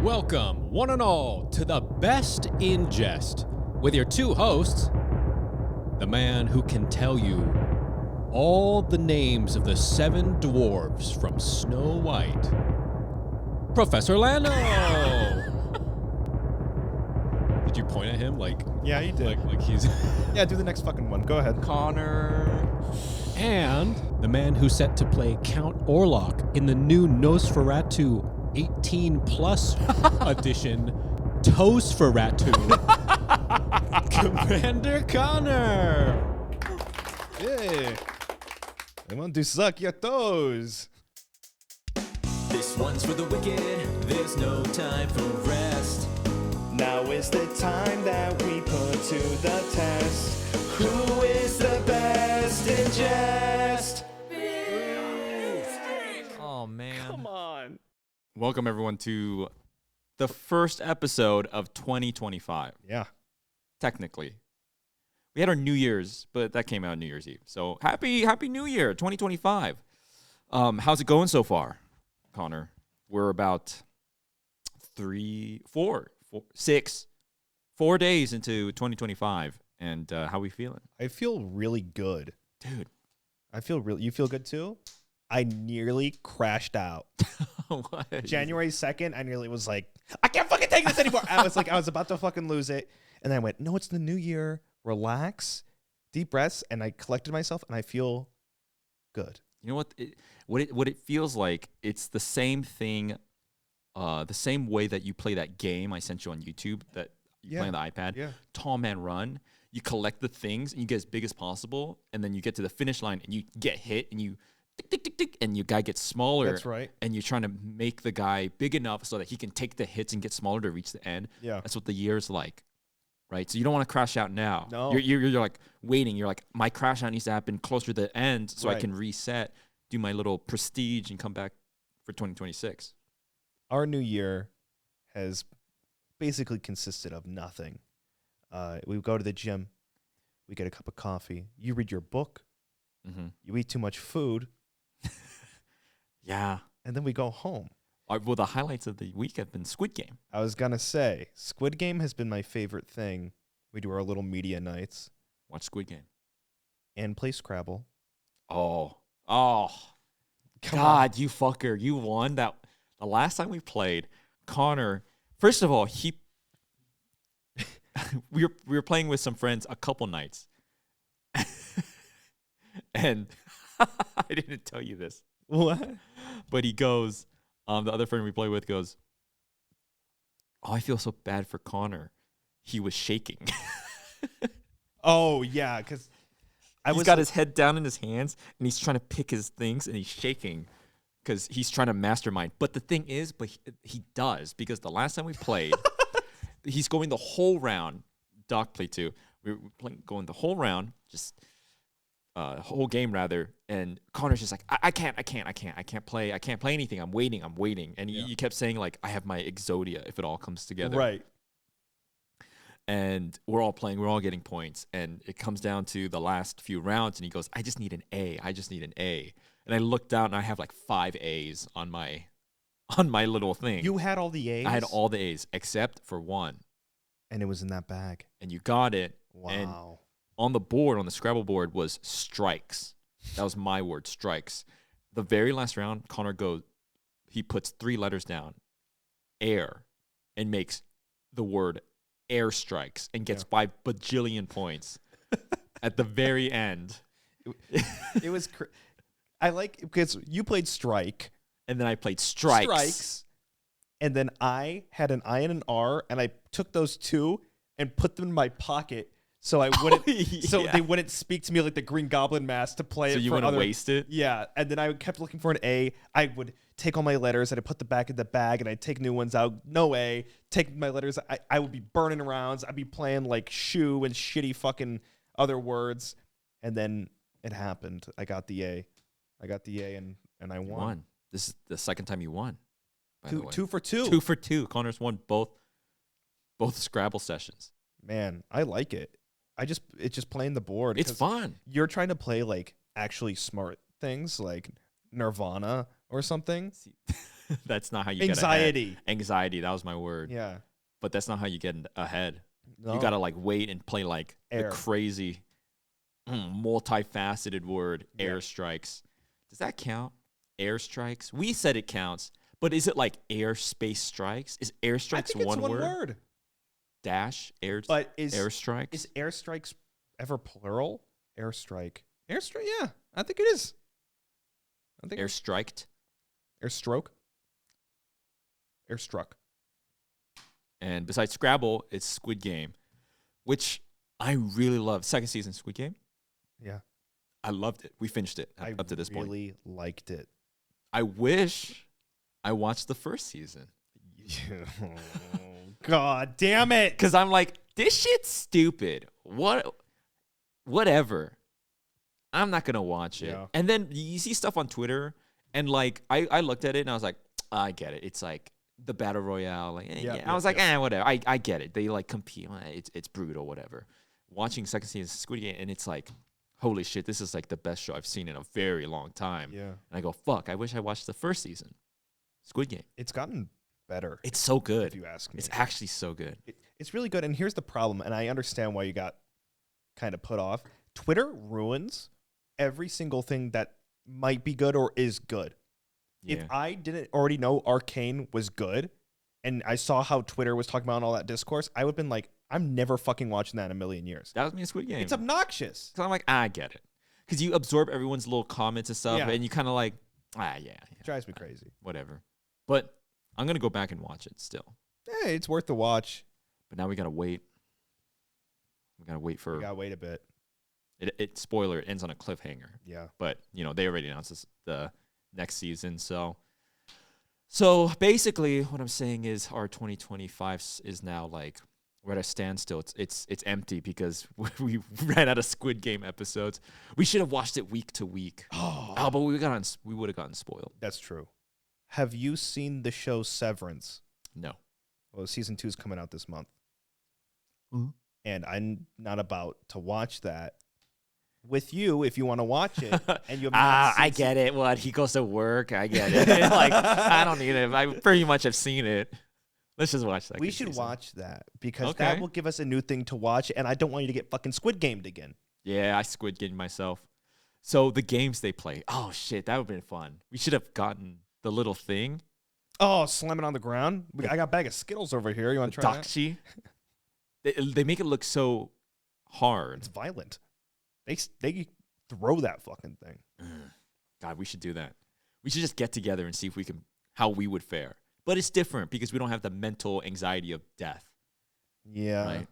Welcome, one and all, to the Best in Jest, with your two hosts, the man who can tell you all the names of the 7 dwarves from Snow White, Professor Lando. Did you point at him like? Yeah, you did. Like he's. Yeah, do the next fucking one. Go ahead. Connor. And the man who's set to play Count Orlok in the new Nosferatu 18 plus edition, Toesferatu, Commander Connor. Yeah. They want to suck your toes. This one's for the wicked, there's no time for rest. Now is the time that we put to the test. Who is the best in jest? Oh man. Come on. Welcome everyone to the first episode of 2025. Yeah. Technically. We had our New Year's, but that came out New Year's Eve. So happy New Year, 2025. How's it going so far, Connor? We're about 4 days into 2025, and how we feeling? I feel really good. Dude. You feel good too? I nearly crashed out. What? January 2nd, I nearly was like, I can't fucking take this anymore. I was about to fucking lose it. And then I went, no, it's the new year. Relax, deep breaths. And I collected myself and I feel good. You know what it feels like? It's the same thing, the same way that you play that game I sent you on YouTube that you play on the iPad. Yeah. Tall Man Run. You collect the things and you get as big as possible, and then you get to the finish line and you get hit and you tick, tick, tick, tick, and your guy gets smaller. That's right. And you're trying to make the guy big enough so that he can take the hits and get smaller to reach the end. Yeah. That's what the year's like. Right? So you don't want to crash out now. No. You're like waiting. You're like, my crash out needs to happen closer to the end so I Right. can reset, do my little prestige, and come back for 2026. Our new year has basically consisted of nothing. We go to the gym. We get a cup of coffee. You read your book. Mm-hmm. You eat too much food. Yeah. And then we go home. Well, the highlights of the week have been Squid Game. I was going to say, Squid Game has been my favorite thing. We do our little media nights Watch Squid Game. and play Scrabble. Oh, Come God, you fucker. You won that. The last time we played, Connor, first of all, we were playing with some friends a couple nights. And I didn't tell you this. What? But he goes, the other friend we play with goes, oh, I feel so bad for Connor. He was shaking. Oh, yeah, because He's got his head down in his hands, and he's trying to pick his things, and he's shaking because he's trying to mastermind. But the thing is, he does, because the last time we played, he's going the whole round. Doc played too. We were going the whole round, just whole game rather. And Connor's just like, I can't play anything. I'm waiting. And you kept saying like, I have my Exodia if it all comes together. Right. And we're all playing, we're all getting points, and it comes down to the last few rounds, and he goes, I just need an A. And I looked down, and I have like 5 A's on my little thing. You had all the A's? I had all the A's except for one. And it was in that bag. And you got it. Wow. And on the board, on the Scrabble board, was strikes. That was my word, strikes. The very last round, Connor goes, he puts 3 letters down, air, and makes the word airstrikes and gets 5 bajillion points at the very end. It was I like, because you played strike. And then I played strikes. And then I had an I and an R, and I took those 2 and put them in my pocket so I wouldn't, so they wouldn't speak to me like the Green Goblin mask to play So it you for wouldn't other, waste it? Yeah, and then I kept looking for an A. I would take all my letters, and I'd put them back in the bag, and I'd take new ones out. No A. Take my letters. I would be burning rounds. I'd be playing like shoe and shitty fucking other words. And then it happened. I got the A. And I You won. won. This is the second time you won. By the way. 2 for 2. 2 for 2. Connor's won both Scrabble sessions. Man, I like it. It's just playing the board. It's fun. You're trying to play like actually smart things like Nirvana or something. That's not how you get Anxiety. ahead. Anxiety. That was my word. Yeah. But that's not how you get ahead. No. You gotta like wait and play like Air. the crazy, multifaceted word Yeah. airstrikes. Does that count? Airstrikes. We said it counts, but is it like airspace strikes? Is I airstrikes think it's one one word? word. Dash air. But is airstrikes. airstrikes ever plural? Airstrike. Airstrike. Yeah, I think it is. I think Airstriked. airstroke. Airstruck. And besides Scrabble, it's Squid Game, which I really love. Second season Squid Game. Yeah, I loved it. We finished it up to this point. I really liked it. I wish I watched the first season. God damn it! Because I'm like, this shit's stupid. Whatever. I'm not going to watch it. Yeah. And then you see stuff on Twitter, and like, I looked at it, and I was like, I get it. It's like the Battle Royale. Like, I was like, whatever. I get it. They like compete. It's brutal, whatever. Watching second season Squid Game, and it's like, holy shit, this is like the best show I've seen in a very long time. Yeah, And I go, fuck, I wish I watched the first season. Squid Game. it's gotten better. It's so if good. you ask me. It's actually so good. It's really good. And here's the problem, and I understand why you got kind of put off. Twitter ruins every single thing that might be good or is good. Yeah. If I didn't already know Arcane was good, and I saw how Twitter was talking about and all that discourse, I would have been like, I'm never fucking watching that in a million years. That was me in Squid Game. It's obnoxious. So I'm like, I get it. Because you absorb everyone's little comments and stuff, Yeah. and you kind of like, yeah, It drives me crazy. whatever. But I'm going to go back and watch it still. Hey, it's worth the watch. But now we got to wait. We got to wait for We gotta wait a bit. Spoiler, it ends on a cliffhanger. Yeah. But, they already announced the next season. So basically what I'm saying is our 2025 is now like we're at a standstill. It's empty because we ran out of Squid Game episodes. We should have watched it week to week. Oh, But we would have gotten spoiled. that's true. Have you seen the show Severance? No. Well, season 2 is coming out this month. Mhm. And I'm not about to watch that with you if you want to watch it. And you have not I seen get it. What, he goes to work? I get it. Like, I don't need it. I pretty much have seen it. Let's just watch that. We should watch that because Okay. that will give us a new thing to watch. And I don't want you to get fucking Squid Gamed again. Yeah, I Squid Game myself. So the games they play. Oh, shit. That would have been fun. We should have gotten the little thing. Oh, slamming on the ground. I got a bag of Skittles over here. You want to try that? Doxy. They make it look so hard. It's violent. They throw that fucking thing. God, we should do that. We should just get together and see if how we would fare. But it's different because we don't have the mental anxiety of death. Yeah. Right.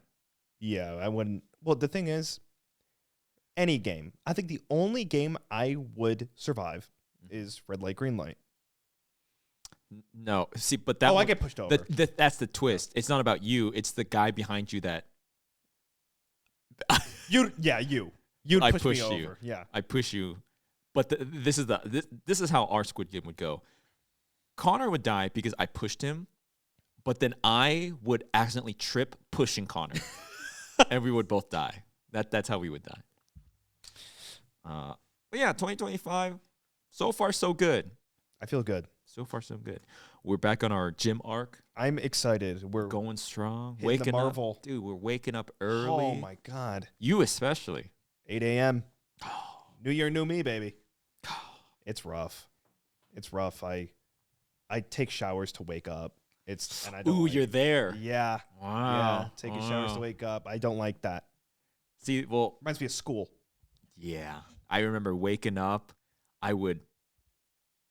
Yeah, I wouldn't. Well, the thing is, any game. I think the only game I would survive is red light, green light. No, see, but that I one- get pushed over. that's the twist. It's not about you. It's the guy behind you that You'd I push push me you. over. Yeah. I push you. But this is how our Squid Game would go. Connor would die because I pushed him, but then I would accidentally trip pushing Connor, and we would both die. That's how we would die. But yeah, 2025, so far so good. I feel good. So far so good. We're back on our gym arc, I'm excited. We're going strong, hitting the waking Marvel. up, dude. We're waking up early. Oh my god. You especially. 8 a.m. New year, new me, baby. It's rough. It's rough. I take showers to wake up. And I don't Ooh, like you're it. there. Yeah. Wow. Yeah. Taking showers to Wow. wake up. I don't like that. See, well, Reminds me of school. yeah. I remember waking up. I would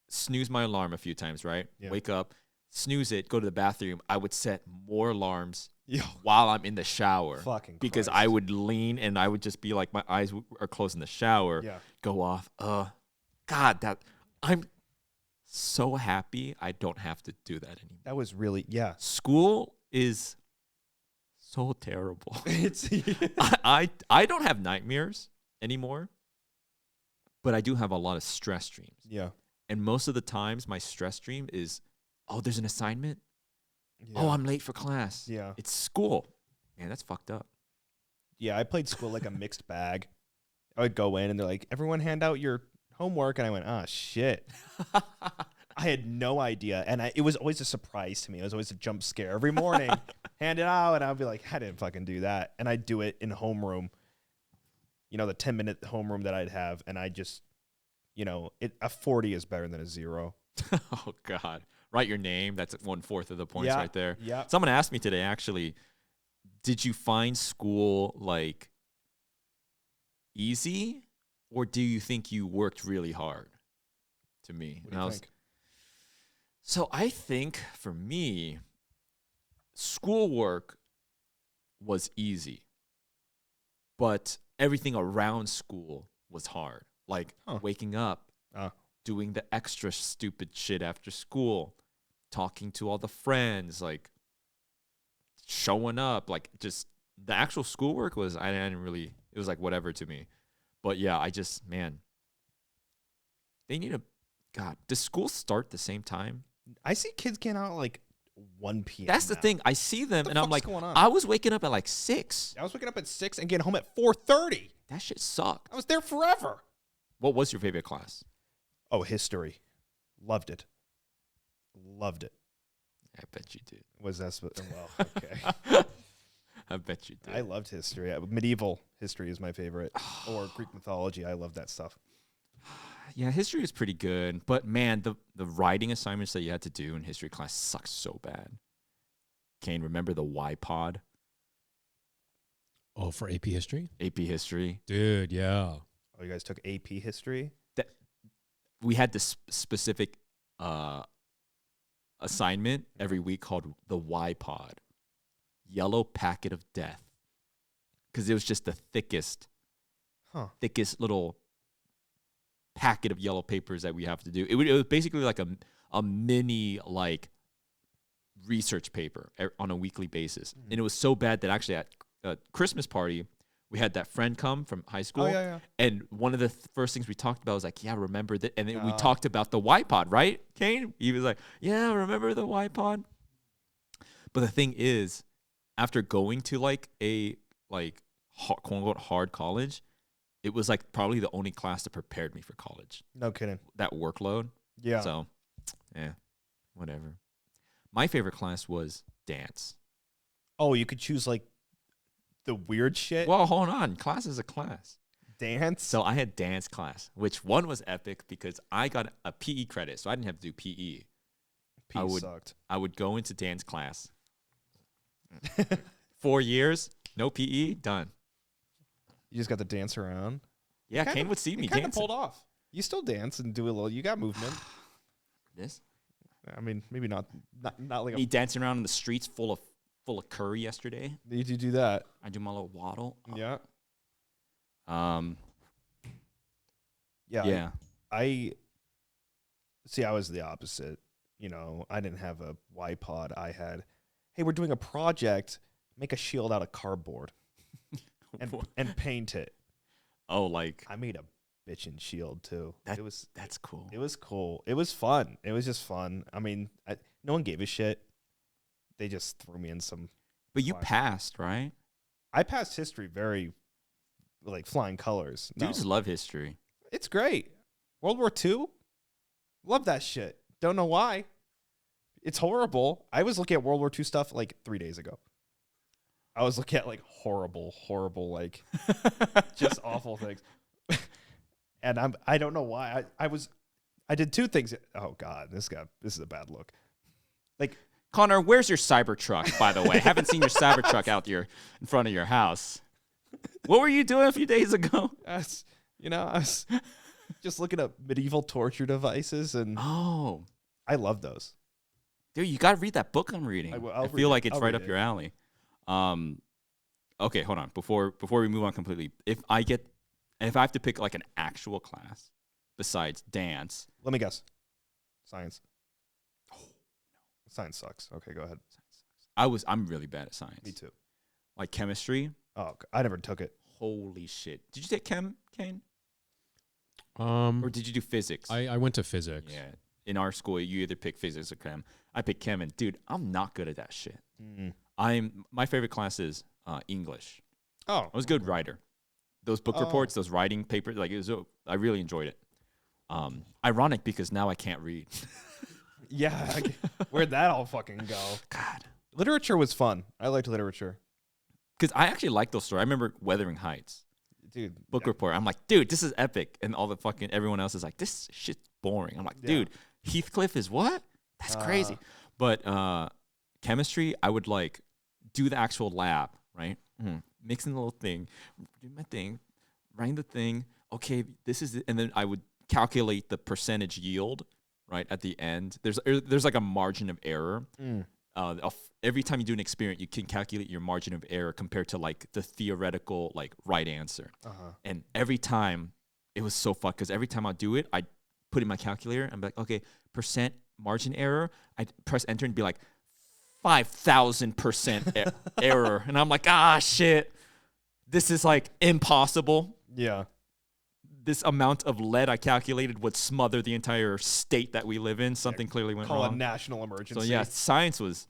snooze my alarm a few times, right? Yeah. Wake up, snooze it, go to the bathroom. I would set more alarms Yo. while I'm in the shower. Fucking because Christ. I would lean and I would just be like, my eyes are closed in the shower, Yeah. go off. God, I'm so happy I don't have to do that anymore. That was really, yeah. School is so terrible. It's I don't have nightmares anymore, but I do have a lot of stress dreams. yeah. And most of the times my stress dream is, oh, there's an assignment. Yeah. Oh, I'm late for class. Yeah. It's school. Man, that's fucked up. Yeah, I played school like a mixed bag. I would go in and they're like, everyone hand out your homework. And I went, ah, shit. I had no idea, and it was always a surprise to me. It was always a jump scare every morning. Hand it out, and I'd be like, I didn't fucking do that. And I'd do it in homeroom, the 10-minute homeroom that I'd have, and I just, a 40 is better than a 0. Oh, God. Write your name. That's 1/4 of the points right there. Yeah. Someone asked me today, actually, did you find school, like, easy, or do you think you worked really hard? To me. What do you think? So I think, for me, schoolwork was easy, but everything around school was hard. Like waking up, doing the extra stupid shit after school, talking to all the friends, like showing up, like just the actual schoolwork was, I didn't really, it was like whatever to me. But yeah, they need God, does school start the same time? I see kids getting out like 1 p.m. That's the now. thing. I see them What and the I'm fuck's like, going on? I was waking up at like 6. I was waking up at 6 and getting home at 4:30. That shit sucked. I was there forever. What was your favorite class? Oh, history. Loved it. Loved it. I bet you did. Was that well, okay. I bet you did. I loved history. Medieval history is my favorite. Or Greek mythology. I love that stuff. Yeah, history is pretty good. But man, the writing assignments that you had to do in history class sucked so bad. Kane, remember the Y pod? Oh, for AP history? AP history. Dude, yeah. Oh, you guys took AP history? We had this specific assignment every week called the Y pod. Yellow packet of death. Because it was just the thickest little packet of yellow papers that we have to do. It was basically like a mini like research paper on a weekly basis. Mm-hmm. And it was so bad that actually at a Christmas party, we had that friend come from high school. Oh, yeah. And one of the first things we talked about was like, yeah, remember that? And then we talked about the Y pod, right, Kane? He was like, yeah, remember the Y pod? But the thing is, after going to like a quote unquote hard college, it was like probably the only class that prepared me for college. No kidding. That workload. Yeah. So, yeah, whatever. My favorite class was dance. Oh, you could choose like the weird shit. Well, hold on. Class is a class. Dance. So I had dance class, which one was epic because I got a PE credit, so I didn't have to do PE. PE sucked. I would go into dance class. 4 years, no PE, done. You just got to dance around. Yeah, Kane would see me Kind of dancing. pulled off. You still dance and do a little. You got movement. This? I mean, maybe not like Me dancing around in the streets full of curry yesterday. Did you do that? I do my little waddle. Yeah. Yeah. I see. I was the opposite. I didn't have a Y pod. I had, hey, we're doing a project. Make a shield out of cardboard and paint it. Oh, like I made a bitchin' shield too. That's cool. It was cool. It was fun. It was just fun. I mean, no one gave a shit. They just threw me in some. But you passed, right? I passed history very, like, flying colors. Dudes love history. It's great. World War II, love that shit. Don't know why. It's horrible. I was looking at World War II stuff like 3 days ago. I was looking at like horrible, like just awful things. And I don't know why. I did 2 things. Oh God, this is a bad look. Like, Connor, where's your Cybertruck, by the way? Haven't seen your Cybertruck out here in front of your house. What were you doing a few days ago? I was just looking at medieval torture devices, and oh, I love those. Dude, you got to read that book I'm reading. I feel like it's right up your alley. Okay, hold on. Before we move on completely, if I have to pick like an actual class besides dance, let me guess. Science. Oh, no. Science sucks. Okay, go ahead. I'm really bad at science. Me too. Like chemistry. Oh, I never took it. Holy shit! Did you take chem, Kane? Or Or did you do physics? I went to physics. Yeah. In our school, you either pick physics or chem. I picked chem, and dude, I'm not good at that shit. My favorite class is English. Oh, I was a good writer. Those book reports, those writing papers, like I really enjoyed it. Ironic because now I can't read. Yeah, where'd that all fucking go? God. Literature was fun. I liked literature. Because I actually like those stories. I remember Wuthering Heights. Dude. Book report. I'm like, dude, this is epic. And all the fucking everyone else is like, this shit's boring. I'm like, dude, Heathcliff is what? That's crazy. But chemistry, I would like do the actual lab, right? Mixing the little thing, do my thing, writing the thing. Okay, this is it. And then I would calculate the percentage yield, right, at the end. There's like a margin of error. Every time you do an experiment, you can calculate your margin of error compared to like the theoretical like right answer. And every time it was so fun because every time I do it, I put in my calculator and be like, okay, percent margin error. I press enter and be like 5,000% error, and I'm like, ah, shit, this is like impossible. Yeah. This amount of lead I calculated would smother the entire state that we live in. Something clearly went Call wrong. a national emergency. So yeah, science was,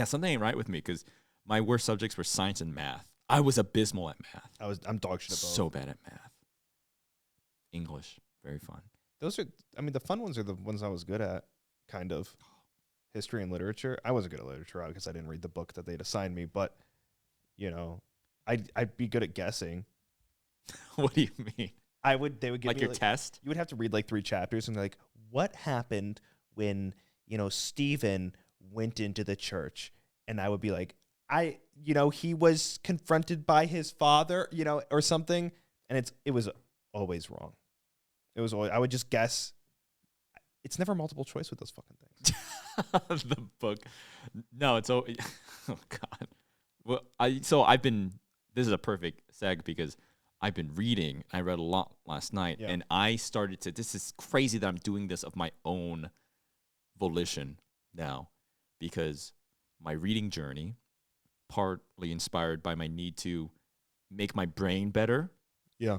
something ain't right with me because my worst subjects were science and math. I was abysmal at math. I'm dog shit at both. So bad at math. English, very fun. Those are, I mean, the fun ones are the ones I was good at, kind of. History and literature. I wasn't good at literature because I didn't read the book that they'd assigned me, but, you know, I'd be good at guessing. What do you mean? They would give Like me your test? You would have to read like 3 chapters and like, what happened when, you know, Stephen went into the church? And I would be like, he was confronted by his father, you know, or something. And it was always wrong. It was always, I would just guess. It's never multiple choice with those fucking things. The book. No, it's oh god. Well, I've been, this is a perfect seg because I've been reading. I read a lot last night, and I started to, this is crazy that I'm doing this of my own volition now because my reading journey, partly inspired by my need to make my brain better. Yeah.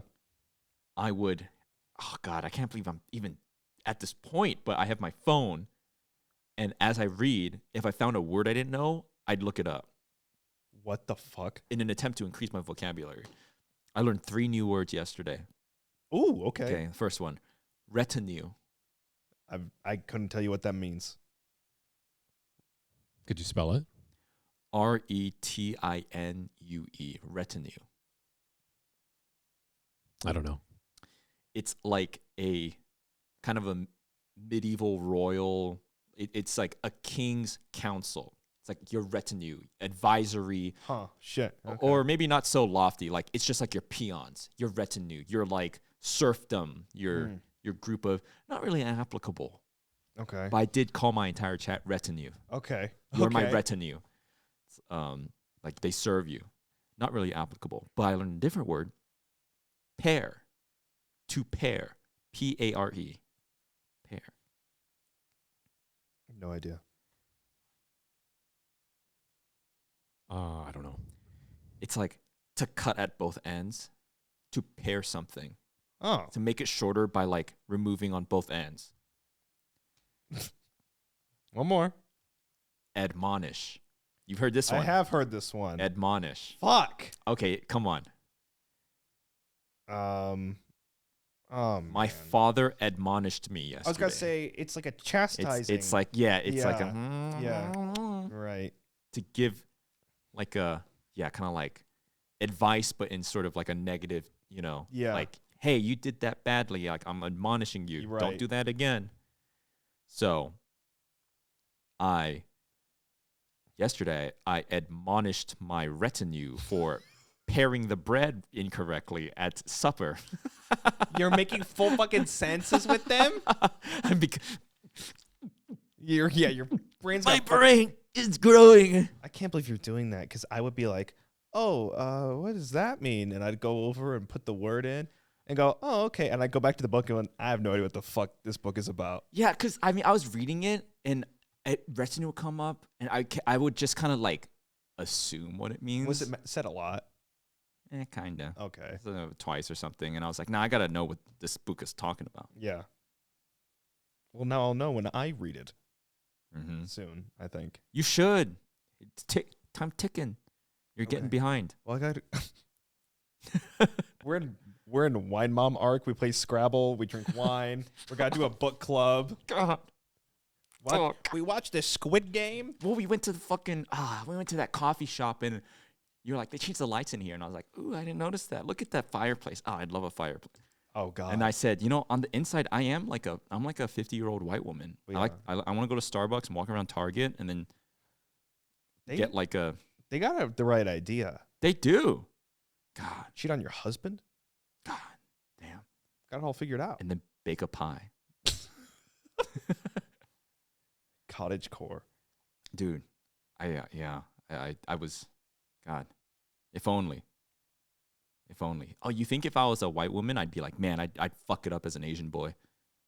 I would, oh God, I can't believe I'm even at this point, but I have my phone, and as I read, if I found a word I didn't know, I'd look it up. What the fuck? In an attempt to increase my vocabulary. I learned 3 new words yesterday. Ooh, okay. Okay, first one, retinue. I couldn't tell you what that means. Could you spell it? Retinue, retinue. I don't know. It's like a kind of a medieval royal, it's like a king's council. It's like your retinue, advisory. Huh, shit. Okay. Or maybe not so lofty. Like, it's just like your peons, your retinue, your like serfdom, your group of, not really applicable. Okay. But I did call my entire chat retinue. Okay. You're my retinue. Like they serve you. Not really applicable. But I learned a different word. Pair. To pair. P-A-R-E. Pair. No idea. I don't know. It's like to cut at both ends. To pair something. Oh. To make it shorter by like removing on both ends. One more. Admonish. You've heard this one. I have heard this one. Admonish. Fuck. Okay, come on. My father admonished me yesterday. I was gonna say it's like a chastising. It's like like yeah, right. To give like a kind of like advice, but in sort of like a negative, like, hey, you did that badly. Like, I'm admonishing you. Right. Don't do that again. So yesterday I admonished my retinue for pairing the bread incorrectly at supper. You're making full fucking senses with them? Your brain's my brain is growing. I can't believe you're doing that because I would be like, oh, what does that mean? And I'd go over and put the word in and go, oh, okay. And I'd go back to the book and I have no idea what the fuck this book is about. Yeah, because I was reading it and retinue would come up and I would just kind of like assume what it means. Was it said a lot? Kind of. Okay. Twice or something. And I was like, nah, I got to know what this book is talking about. Yeah. Well, now I'll know when I read it. Mm-hmm. Soon, I think. You should. It's time ticking. You're getting behind. Well, I got. We're in Wine Mom arc. We play Scrabble. We drink wine. We got to do a book club. God. We watched this Squid Game. Well, we went to we went to that coffee shop and you're like, they changed the lights in here. And I was like, ooh, I didn't notice that. Look at that fireplace. Oh, I'd love a fireplace. Oh God. And I said, on the inside, I'm like a 50-year-old white woman. Yeah. I want to go to Starbucks and walk around Target and then get like a. They got the right idea. They do. God. Cheat on your husband? God. Damn. Got it all figured out. And then bake a pie. Cottage core. Dude. I was. God. If only. If only. Oh, you think if I was a white woman, I'd be like, man, I'd fuck it up as an Asian boy.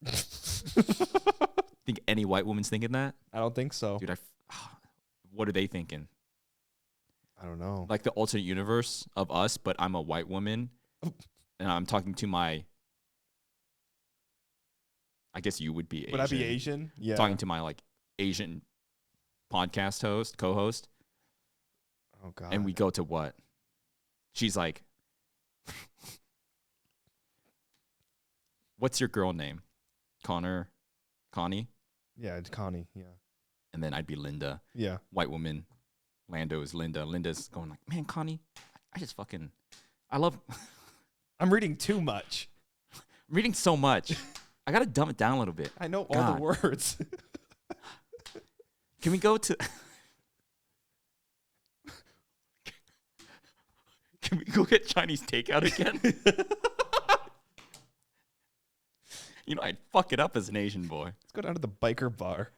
Think any white woman's thinking that? I don't think so. Dude, what are they thinking? I don't know. Like the alternate universe of us, but I'm a white woman, and I'm talking to I guess you would be Asian. Would I be Asian? Yeah. Talking to my like Asian podcast co-host. Oh God. And we go to what? She's like, what's your girl name? Connie? Yeah, it's Connie. Yeah. And then I'd be Linda. Yeah. White woman. Lando is Linda. Linda's going like, man, Connie, I love. I'm reading too much. I'm reading so much. I got to dumb it down a little bit. I know all God. the words. Can we go to. Can we go get Chinese takeout again? I'd fuck it up as an Asian boy. Let's go down to the biker bar.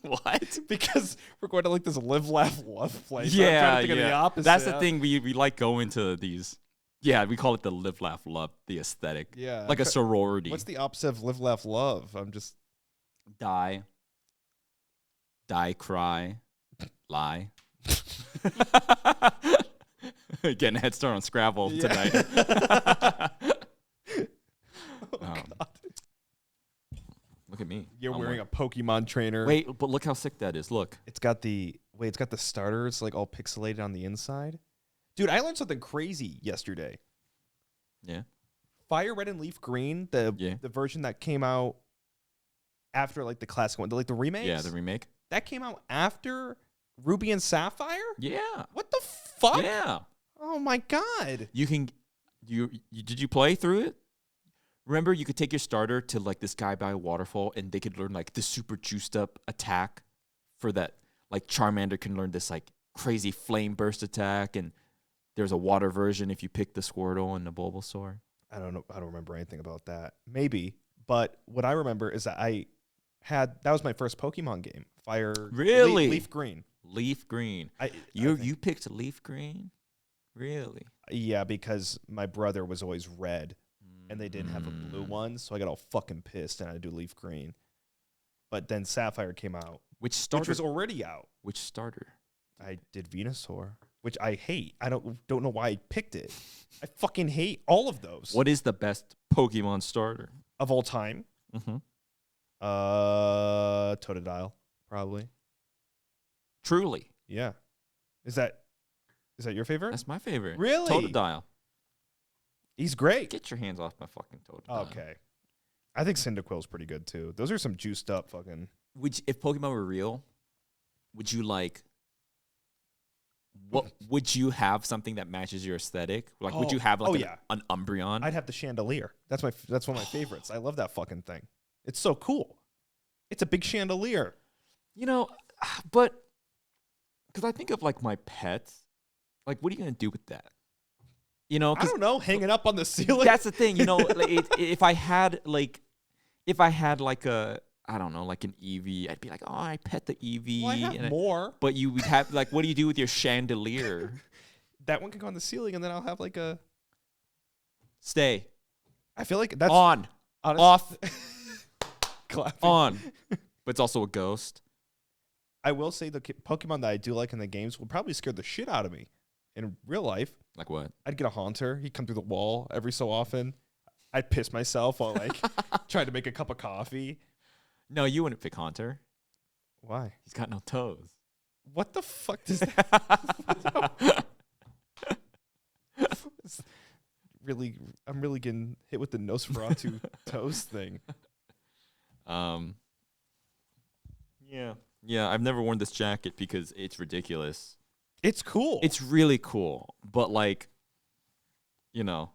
What? Because we're going to like this live, laugh, love place. Yeah, I'm trying to think of the yeah. opposite. That's the thing. We like going to these. Yeah, we call it the live, laugh, love, the aesthetic. Yeah. Like a sorority. What's the opposite of live, laugh, love? I'm just. Die, cry, lie. Getting a head start on Scrabble tonight. God. Look at me. You're wearing a Pokemon trainer. Wait, but look how sick that is. Look. It's got the starters like all pixelated on the inside. Dude, I learned something crazy yesterday. Yeah. Fire Red and Leaf Green, the version that came out after like the classic one, like the remakes. Yeah, the remake. That came out after Ruby and Sapphire? Yeah. What the fuck? Yeah. Oh my God. Did you play through it? Remember, you could take your starter to like this guy by a waterfall, and they could learn like the super juiced up attack for that. Like Charmander can learn this like crazy flame burst attack, and there's a water version if you pick the Squirtle and the Bulbasaur. I don't know. I don't remember anything about that. Maybe, but what I remember is that that was my first Pokemon game. Fire. Really? Leaf Green. Leaf Green. You picked Leaf Green? Really? Yeah, because my brother was always red. And they didn't have a blue one, so I got all fucking pissed, and I had to do Leaf Green. But then Sapphire came out, Which was already out. Which starter? I did Venusaur, which I hate. I don't know why I picked it. I fucking hate all of those. What is the best Pokemon starter? Of all time? Mm-hmm. Totodile, probably. Truly. Yeah. Is that your favorite? That's my favorite. Really? Totodile. He's great. Get your hands off my fucking Totodile. Okay. I think Cyndaquil's pretty good, too. Those are some juiced up fucking... If Pokemon were real, would you like... What would you have something that matches your aesthetic? Like, would you have like an Umbreon? I'd have the Chandelier. That's one of my favorites. I love that fucking thing. It's so cool. It's a big chandelier. But... Because I think of like my pets. Like, what are you going to do with that? I don't know, hang it up on the ceiling. That's the thing, like if I had like a, I don't know, like an Eevee, I'd be like, oh, I pet the Eevee. Well, I have more. But you would have, like, what do you do with your chandelier? That one can go on the ceiling, and then I'll have like a... Stay. I feel like that's... On. Off. Clapping. On. But it's also a ghost. I will say the Pokemon that I do like in the games will probably scare the shit out of me in real life. Like what? I'd get a Haunter. He'd come through the wall every so often. I'd piss myself while like trying to make a cup of coffee. No, you wouldn't pick Haunter. Why? He's got no toes. What the fuck does that? I'm really getting hit with the Nosferatu toes thing. Yeah, I've never worn this jacket because it's ridiculous. It's cool. It's really cool, but like, you know,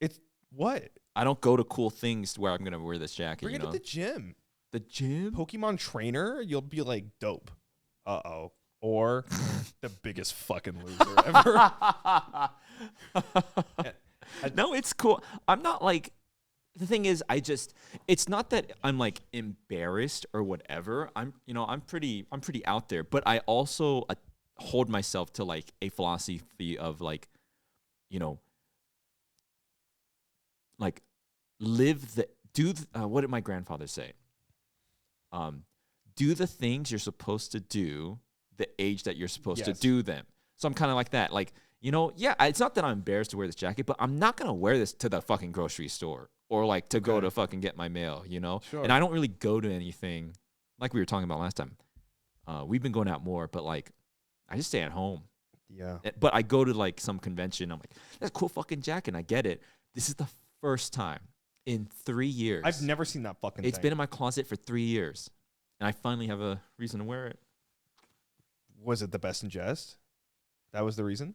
It's what? I don't go to cool things where I'm gonna wear this jacket. Bring you it know, to the gym. the gym. Pokemon trainer, you'll be like dope. Uh-oh. Or the biggest fucking loser ever. No, it's cool. I'm not like. The thing is, it's not that I'm like embarrassed or whatever. I'm pretty out there, but I also hold myself to like a philosophy of like, like what did my grandfather say? Do the things you're supposed to do the age that you're supposed to do them. So I'm kind of like that. Like, it's not that I'm embarrassed to wear this jacket, but I'm not going to wear this to the fucking grocery store or like to go to fucking get my mail, Sure. And I don't really go to anything like we were talking about last time. We've been going out more, but like I just stay at home. Yeah. But I go to like some convention. I'm like, that's a cool fucking jacket. And I get it. This is the first time in 3 years. I've never seen that fucking It's thing. been in my closet for 3 years. And I finally have a reason to wear it. Was it the best in Jest? That was the reason?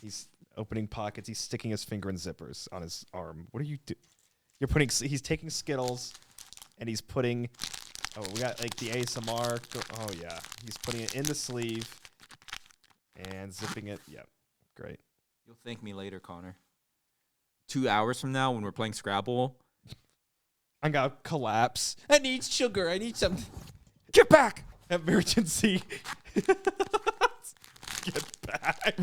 He's opening pockets. He's sticking his finger in zippers on his arm. What are you doing? He's taking Skittles and he's putting, we got like the ASMR. Oh yeah. He's putting it in the sleeve and zipping it. Yep. Great. You'll thank me later, Connor. 2 hours from now when we're playing Scrabble. I'm gonna collapse. I need sugar. I need some. Get back! Emergency. Get back.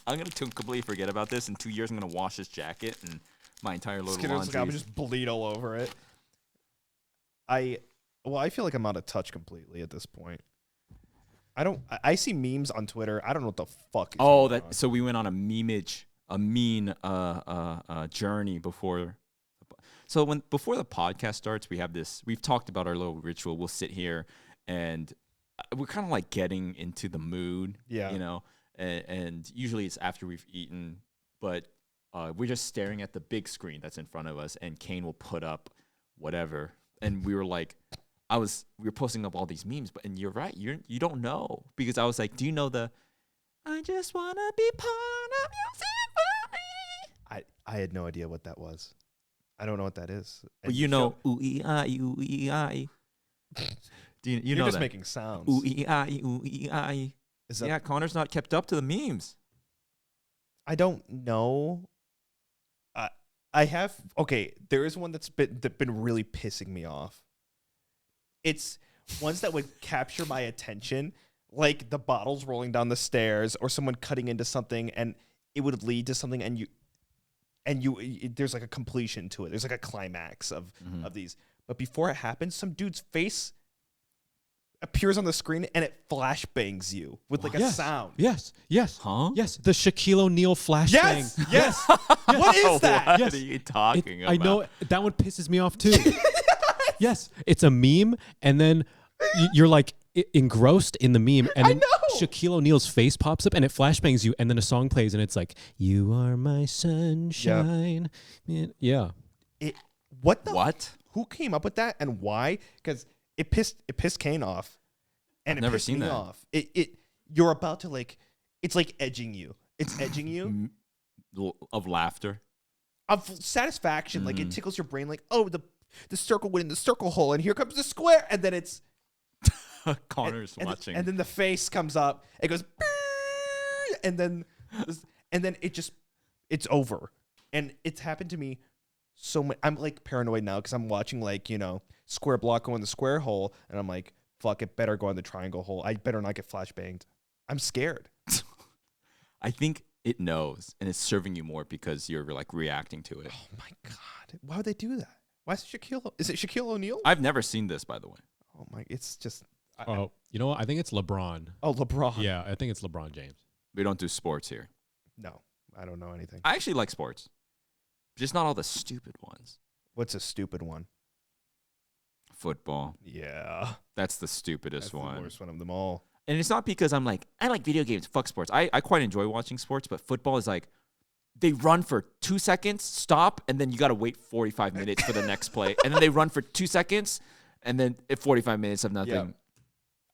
I'm going to completely forget about this. In 2 years, I'm going to wash this jacket and my entire load of laundry. I'm just bleed all over it. I feel like I'm out of touch completely at this point. I see memes on Twitter. I don't know what the fuck is going on. So we went on a mean journey before. So before the podcast starts, we've talked about our little ritual. We'll sit here and we're kind of like getting into the mood, and usually it's after we've eaten, but we're just staring at the big screen that's in front of us, and Kane will put up whatever. And we were like, we were posting up all these memes, and you're right, you don't know, because I was like, do you know I just want to be part of your symphony? I had no idea what that was. I don't know what that is. But ooh-ee-I, ooh-ee-I. You're just that? making sounds. Ooh-ee-I, ooh-ee-I. Is that, Yeah, Connor's not kept up to the memes. I don't know. I have. Okay, there is one that's been really pissing me off. It's ones that would capture my attention, like the bottles rolling down the stairs or someone cutting into something, and it would lead to something, and there's like a completion to it. There's like a climax of these. But before it happens, some dude's face appears on the screen and it flashbangs you with like a sound. Yes. Huh? Yes. The Shaquille O'Neal flashbang. Yes. What is that? What Yes. are you talking about? I know that one pisses me off too. Yes, it's a meme, and then you're like engrossed in the meme, and then Shaquille O'Neal's face pops up, and it flashbangs you, and then a song plays, and it's like, "You are my sunshine." Yeah. What? Who came up with that and why? Because it pissed Kane off, and I've never pissed seen me that. off. You're about to like, it's like edging you. It's edging you of laughter. of satisfaction. Like it tickles your brain. Like, oh, the circle went in the circle hole, and here comes the square, and then it's Connor's watching. and then the face comes up. It goes, and then it's over. And it's happened to me so much. I'm like paranoid now because I'm watching like square block go in the square hole, and I'm like, fuck, it better go in the triangle hole. I better not get flashbanged. I'm scared. I think it knows, and it's serving you more because you're like reacting to it. Oh my god, why would they do that? Why is it Shaquille? Is it Shaquille O'Neal? I've never seen this, by the way. Oh my, it's just. Oh, you know what? I think it's LeBron. Oh, LeBron. Yeah, I think it's LeBron James. We don't do sports here. No, I don't know anything. I actually like sports, just not all the stupid ones. What's a stupid one? Football. Yeah, That's the stupidest that's one. the worst one of them all. And it's not because I'm like, I like video games, fuck sports. I quite enjoy watching sports, but football is like, they run for 2 seconds, stop, and then you got to wait 45 minutes for the next play. And then they run for 2 seconds, and then 45 minutes of nothing. Yeah.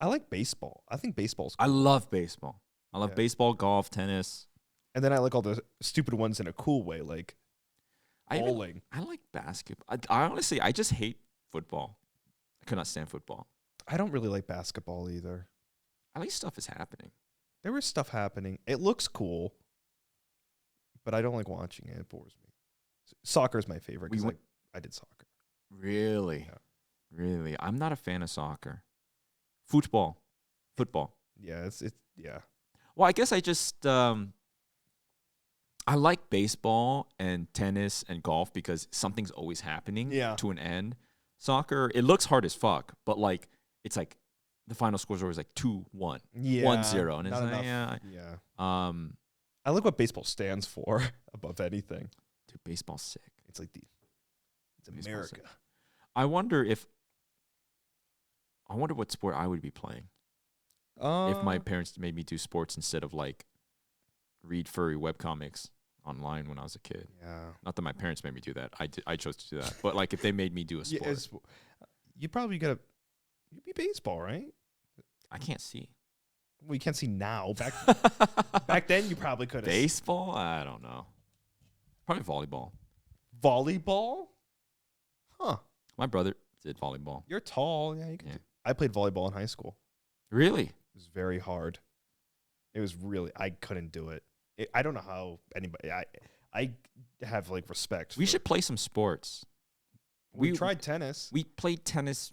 I like baseball. I think baseball's cool. I love baseball. I love Yeah. baseball, golf, tennis. And then I like all the stupid ones in a cool way, like bowling. I like basketball. I honestly, I just hate football. I could not stand football. I don't really like basketball either. At least stuff is happening. There was stuff happening. It looks cool, but I don't like watching it. It bores me. Soccer is my favorite because I did soccer. Really? Yeah. Really? I'm not a fan of soccer. Football. Yeah, yeah. Well, I guess I just I like baseball and tennis and golf because something's always happening to an end. Soccer, it looks hard as fuck, but like it's like the final scores are always like 2-1, Yeah. 1-0, and it's not like enough. yeah. I like what baseball stands for above anything. Dude, baseball's sick. It's like it's Baseball's America. sick. I wonder what sport I would be playing if my parents made me do sports instead of like read furry webcomics online when I was a kid. Yeah. Not that my parents made me do that. I chose to do that. But like if they made me do a sport, You probably you'd be baseball, right? I can't see. Well, you can't see now. Back then, you probably could have. Baseball? I don't know. Probably volleyball. Volleyball? Huh. My brother did volleyball. You're tall. Yeah, you could. Yeah. I played volleyball in high school. Really? It was very hard. It was really. I couldn't do it. I don't know how anybody. I have like respect. We should play some sports. We tried tennis. We played tennis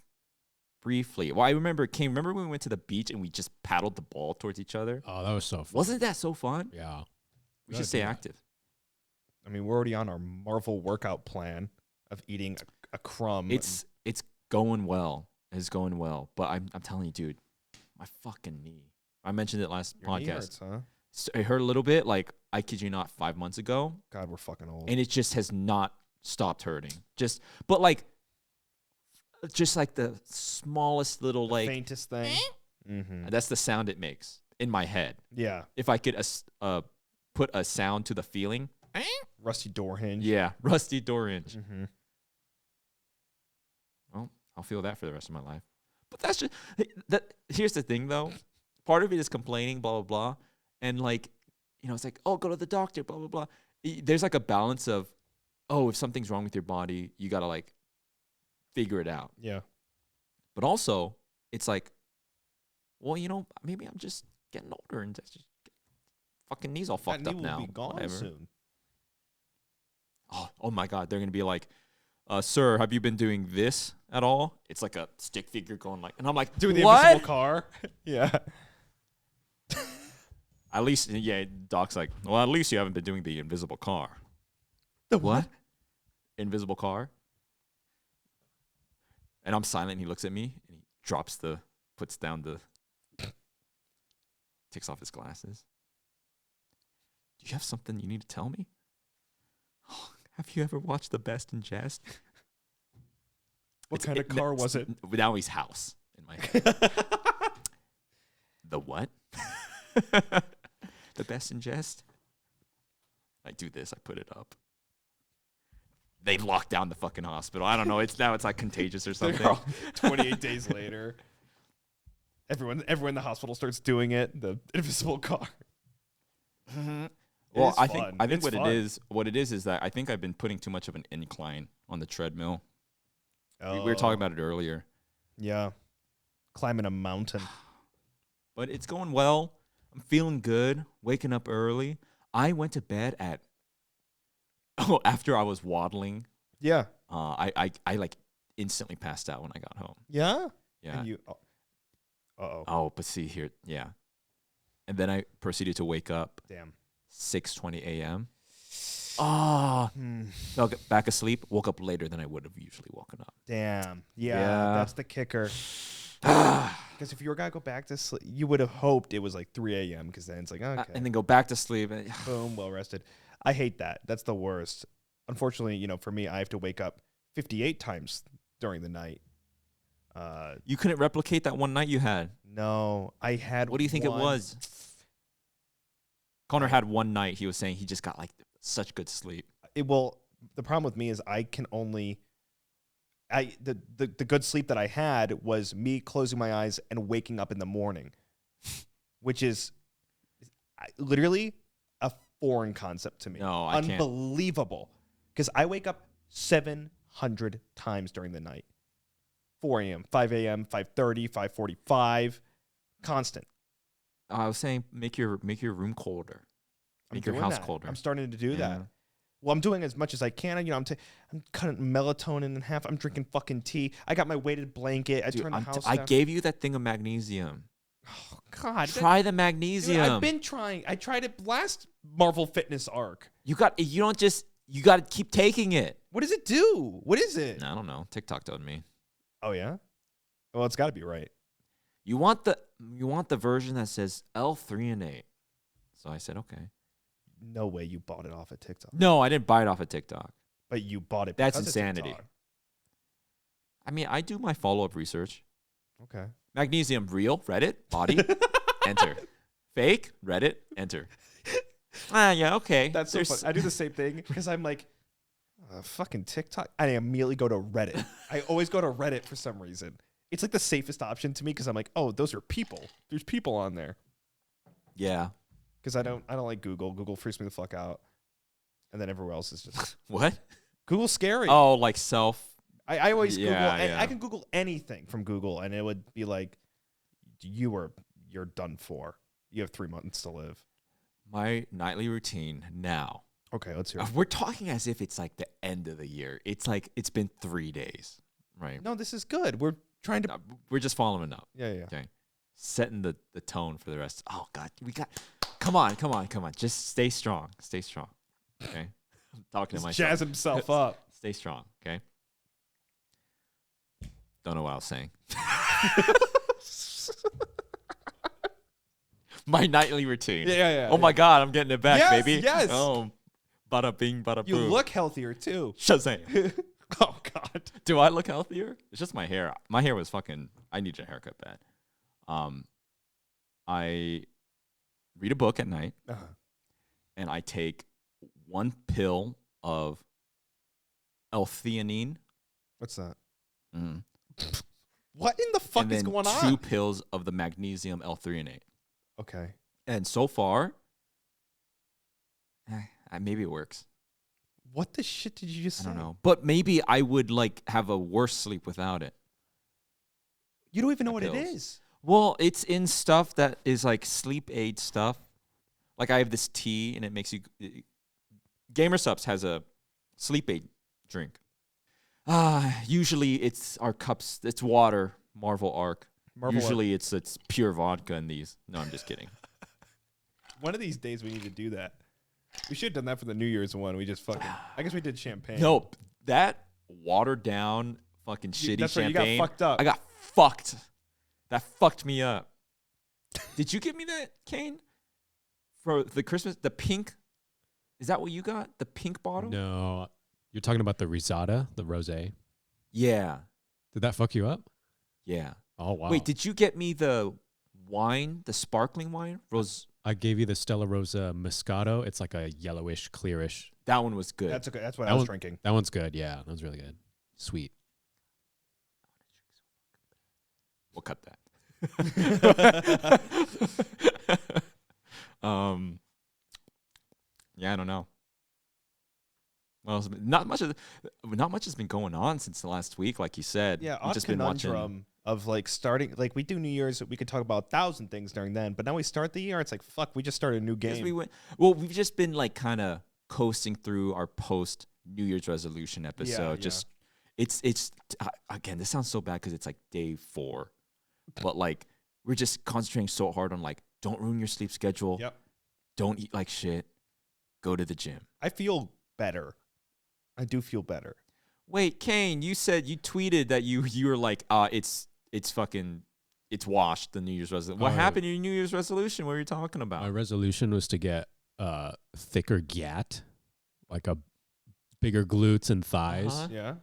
briefly. Well, I remember when we went to the beach and we just paddled the ball towards each other. Oh, that was so fun. Wasn't that so fun? Yeah. We should stay active. I mean, we're already on our Marvel workout plan of eating a crumb. It's going well. It's going well. But I'm telling you, dude, my fucking knee. I mentioned it last Your podcast. knee hurts, huh? So it hurt a little bit, like I kid you not, 5 months ago, God, we're fucking old. and it just has not stopped hurting. Just like the smallest little like faintest thing. Mm-hmm. that's the sound it makes in my head. Yeah. If I could put a sound to the feeling, Rusty door hinge. yeah, rusty door hinge. Mm-hmm. Well, I'll feel that for the rest of my life. But that's just that. Here's the thing, though. Part of it is complaining, blah blah blah, and like, it's like, oh, go to the doctor, blah blah blah. There's like a balance of, oh, if something's wrong with your body, you gotta like figure it out. Yeah. But also, it's like, well, maybe I'm just getting older and just fucking knees all fucked That up knee now. will be gone Whatever. soon. Oh my God, they're gonna be like, sir, have you been doing this at all? It's like a stick figure going like, and I'm like, Doing the what? invisible car. Yeah. At least, yeah, Doc's like, well, at least you haven't been doing the invisible car. The What? Invisible car? And I'm silent, and he looks at me, and he puts down takes off his glasses. Do you have something you need to tell me? Have you ever watched The Best in Jest? What kind of car was it? Now he's house in my head. The what? The Best in Jest? I do this. I put it up. They locked down the fucking hospital. I don't know. It's like contagious or something. 28 days later. Everyone in the hospital starts doing it. The invisible car. Mm-hmm. Well, I think It's what fun. what it is that I think I've been putting too much of an incline on the treadmill. Oh, We were talking about it earlier, Yeah. Climbing a mountain. but it's going well. I'm feeling good. Waking up early. I went to bed after I was waddling. Yeah. I like instantly passed out when I got home. Yeah? Yeah. And you. Uh-oh. Oh, but see here, yeah. And then I proceeded to wake up Damn. 6:20 a.m. Ah, Hmm. fell back asleep. Woke up later than I would have usually woken up. Damn. Yeah, Yeah. that's the kicker. Because if you were going to go back to sleep, you would have hoped it was like 3 a.m. because then it's like, okay. And then go back to sleep. And, Boom, well rested. I hate that. That's the worst. Unfortunately, for me, I have to wake up 58 times during the night. you couldn't replicate that one night you had. No, I had. What do you think it one- was? Connor had one night. He was saying he just got like such good sleep. The problem with me is I can only. The good sleep that I had was me closing my eyes and waking up in the morning, which is literally a foreign concept to me. No, I can't. Unbelievable. Because I wake up 700 times during the night. 4 a.m., 5 a.m., 5:30, 5:45, constant. I was saying make your room colder. Make your doing house that. colder. I'm starting to do that. Yeah. Well, I'm doing as much as I can. I'm cutting melatonin in half. I'm drinking fucking tea. I got my weighted blanket. I Dude, turned the house I down. gave you that thing of magnesium. Oh, God. Try the Dude, magnesium. I've been trying. I tried it last Marvel Fitness arc. You got to keep taking it. What does it do? What is it? I don't know. TikTok told me. Oh, yeah? Well, it's got to be right. You want the version that says L-threonate. So I said, okay. No way you bought it off of TikTok. No, I didn't buy it off of TikTok. But you bought it That's because of insanity. TikTok. I mean, I do my follow-up research. Okay. Magnesium, real, Reddit, body, enter. Fake, Reddit, enter. Yeah, okay. That's so fun. I do the same thing because I'm like, fucking TikTok. I immediately go to Reddit. I always go to Reddit for some reason. It's like the safest option to me because I'm like, oh, those are people. There's people on there. Yeah. Because I don't like Google. Google freaks me the fuck out. And then everywhere else is just What? Google's scary. Oh, like self. I always Google. Yeah. I can Google anything from Google, and it would be like, you're done for. You have 3 months to live. My nightly routine now. Okay, let's hear it. We're talking as if it's like the end of the year. It's like it's been 3 days, right? No, this is good. We're trying to. We're just following up. Yeah. Okay. Setting the tone for the rest. Oh God, come on. Just stay strong. Okay. I'm talking to myself. Jazz himself up. Stay strong. Okay. Don't know what I was saying. My nightly routine. Yeah. Oh my God, I'm getting it back, Yes, baby. yes. Oh, bada bing, bada You boom. look healthier too. Shazam. Oh God. Do I look healthier? It's just my hair. My hair was fucking. I need a haircut bad. I read a book at night, and I take 1 pill of L-theanine. What's that? Mm. What in the fuck and is then going 2 on? pills of the magnesium L-threonate. Okay. And so far, maybe it works. What the shit did you just say? I don't know. But maybe I would like have a worse sleep without it. You don't even know what Pills. it is. Well, it's in stuff that is like sleep aid stuff. Like I have this tea and it makes you. Gamer Subs has a sleep aid drink. Usually it's our cups. It's water. Marvel Arc. Usually it's pure vodka in these. No, I'm just kidding. One of these days we need to do that. We should have done that for the New Year's one. We just fucking. I guess we did champagne. Nope. That watered down fucking shitty that's right, you got champagne. fucked up. I got fucked. That fucked me up. Did you give me that, Kane? For the Christmas, the pink. Is that what you got? The pink bottle? No, you're talking about the risata, the rosé. Yeah. Did that fuck you up? Yeah. Oh wow. Wait, did you get me the wine, the sparkling wine? I gave you the Stella Rosa Moscato. It's like a yellowish, clearish. That one was good. That's okay. That's what That I was one- drinking. That one's good. Yeah, that one's really good. Sweet. We'll cut that. Yeah, I don't know. Well, not much has been going on since the last week, like you said. Yeah, We've odd just been watching. conundrum of like starting. Like we do New Year's, we could talk about 1,000 things during then. But now we start the year. It's like fuck. We just started a new Because game. we've just been like kind of coasting through our post New Year's resolution episode. Yeah. Just it's again, this sounds so bad because it's like day 4, but like we're just concentrating so hard on like don't ruin your sleep schedule. Yep. Don't eat like shit. Go to the gym. I feel better. I do feel better. Wait, Kane, you tweeted that you were like, it's washed, the New Year's resolution. What happened to your New Year's resolution? What are you talking about? My resolution was to get thicker gat, like a bigger glutes and thighs. Uh-huh. Yeah.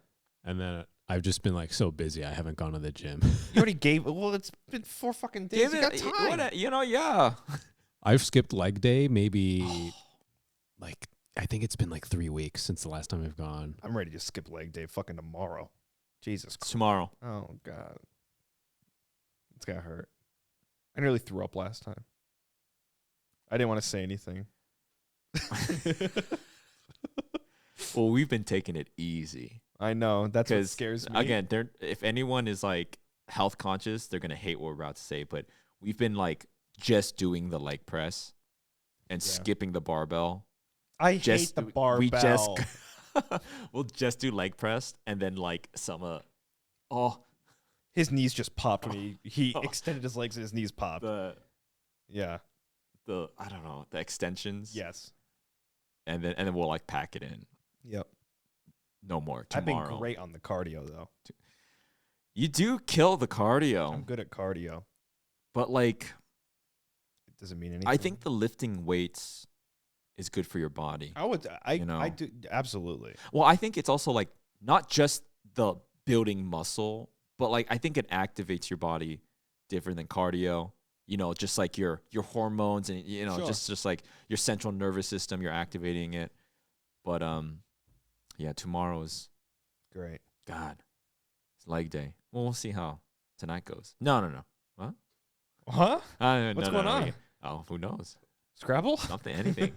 And then I've just been like so busy. I haven't gone to the gym. You already gave. Well, it's been 4 fucking days. You got time. Yeah. I've skipped leg day maybe like I think it's been like 3 weeks since the last time we've gone. I'm ready to skip leg day fucking tomorrow. Jesus Christ. Tomorrow. Oh, God. It's going to hurt. I nearly threw up last time. I didn't want to say anything. Well, we've been taking it easy. I know. That's what scares me. Again, if anyone is like health conscious, they're gonna hate what we're about to say. But we've been like just doing the leg press and skipping the barbell. I hate the barbell. We just we'll just do leg press and then like some his knees just popped when he extended his legs and his knees popped. the I don't know, the extensions. Yes. And then we'll like pack it in. Yep. No more I've tomorrow. been great on the cardio though. You do kill the cardio. I'm good at cardio. But like, it doesn't mean anything. I think the lifting weights is good for your body. I do absolutely. Well, I think it's also like not just the building muscle, but like I think it activates your body different than cardio. You know, just like your hormones and Sure. just like your central nervous system, you're activating it. But yeah, tomorrow is Great. God. It's leg day. Well, we'll see how tonight goes. No. What? Huh? What's going on? Oh, who knows? Scrabble? Something, anything.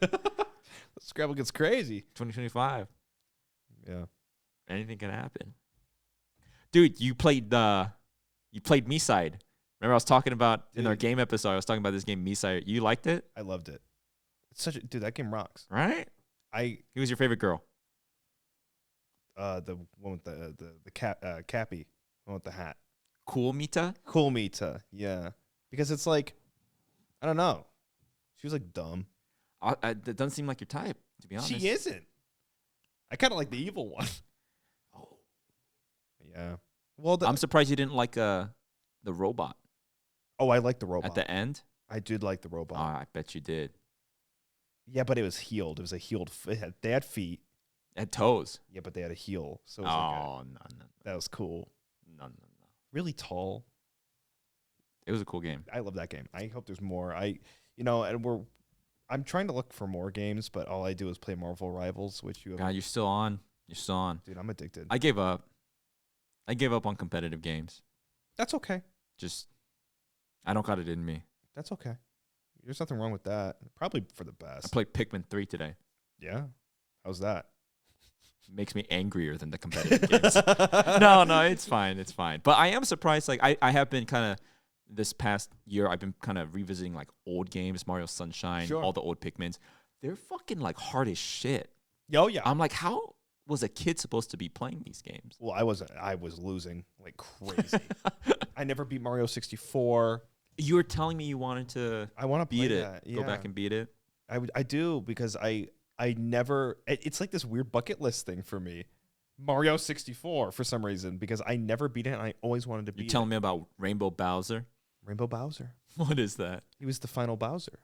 Scrabble gets crazy. 2025. Yeah. Anything can happen. Dude, you played Me Side. Remember I was talking about in our game episode, I was talking about this game Me Side. You liked it? I loved it. It's such a dude, that game rocks. Right? Who was your favorite girl? The one with the Cappy, one with the hat. Cool Mita? Cool Mita, yeah. Because it's like, I don't know. She was like dumb. That doesn't seem like your type, to be honest. She isn't. I kind of like the evil one. Oh. Yeah. Well, I'm surprised you didn't like the robot. Oh, I like the robot. At the end? I did like the robot. Oh, I bet you did. Yeah, but it was healed. It was a healed. They had feet. At toes. Yeah, but they had a heel. So it was no. that was cool. No. Really tall. It was a cool game. I love that game. I hope there's more. I'm trying to look for more games, but all I do is play Marvel Rivals, which you have. God, you're still on. Dude, I'm addicted. I gave up. I gave up on competitive games. That's okay. I don't got it in me. That's okay. There's nothing wrong with that. Probably for the I best. played Pikmin 3 today. Yeah. How's that? Makes me angrier than the competitive games. No, it's fine. It's fine. But I am surprised. Like I have been kind of this past year, I've been kind of revisiting like old games, Mario Sunshine, Sure. all the old Pikmins. They're fucking like hard as shit. Oh, yeah. I'm like, how was a kid supposed to be playing these games? Well, I wasn't. I was losing like crazy. I never beat Mario 64. You were telling me you wanted to I want to beat play it. that. Go back and beat it. I do because I never. It's like this weird bucket list thing for me. Mario 64 for some reason because I never beat it and I always wanted to beat You're telling me about Rainbow Bowser? Rainbow Bowser. What is that? He was the final Bowser.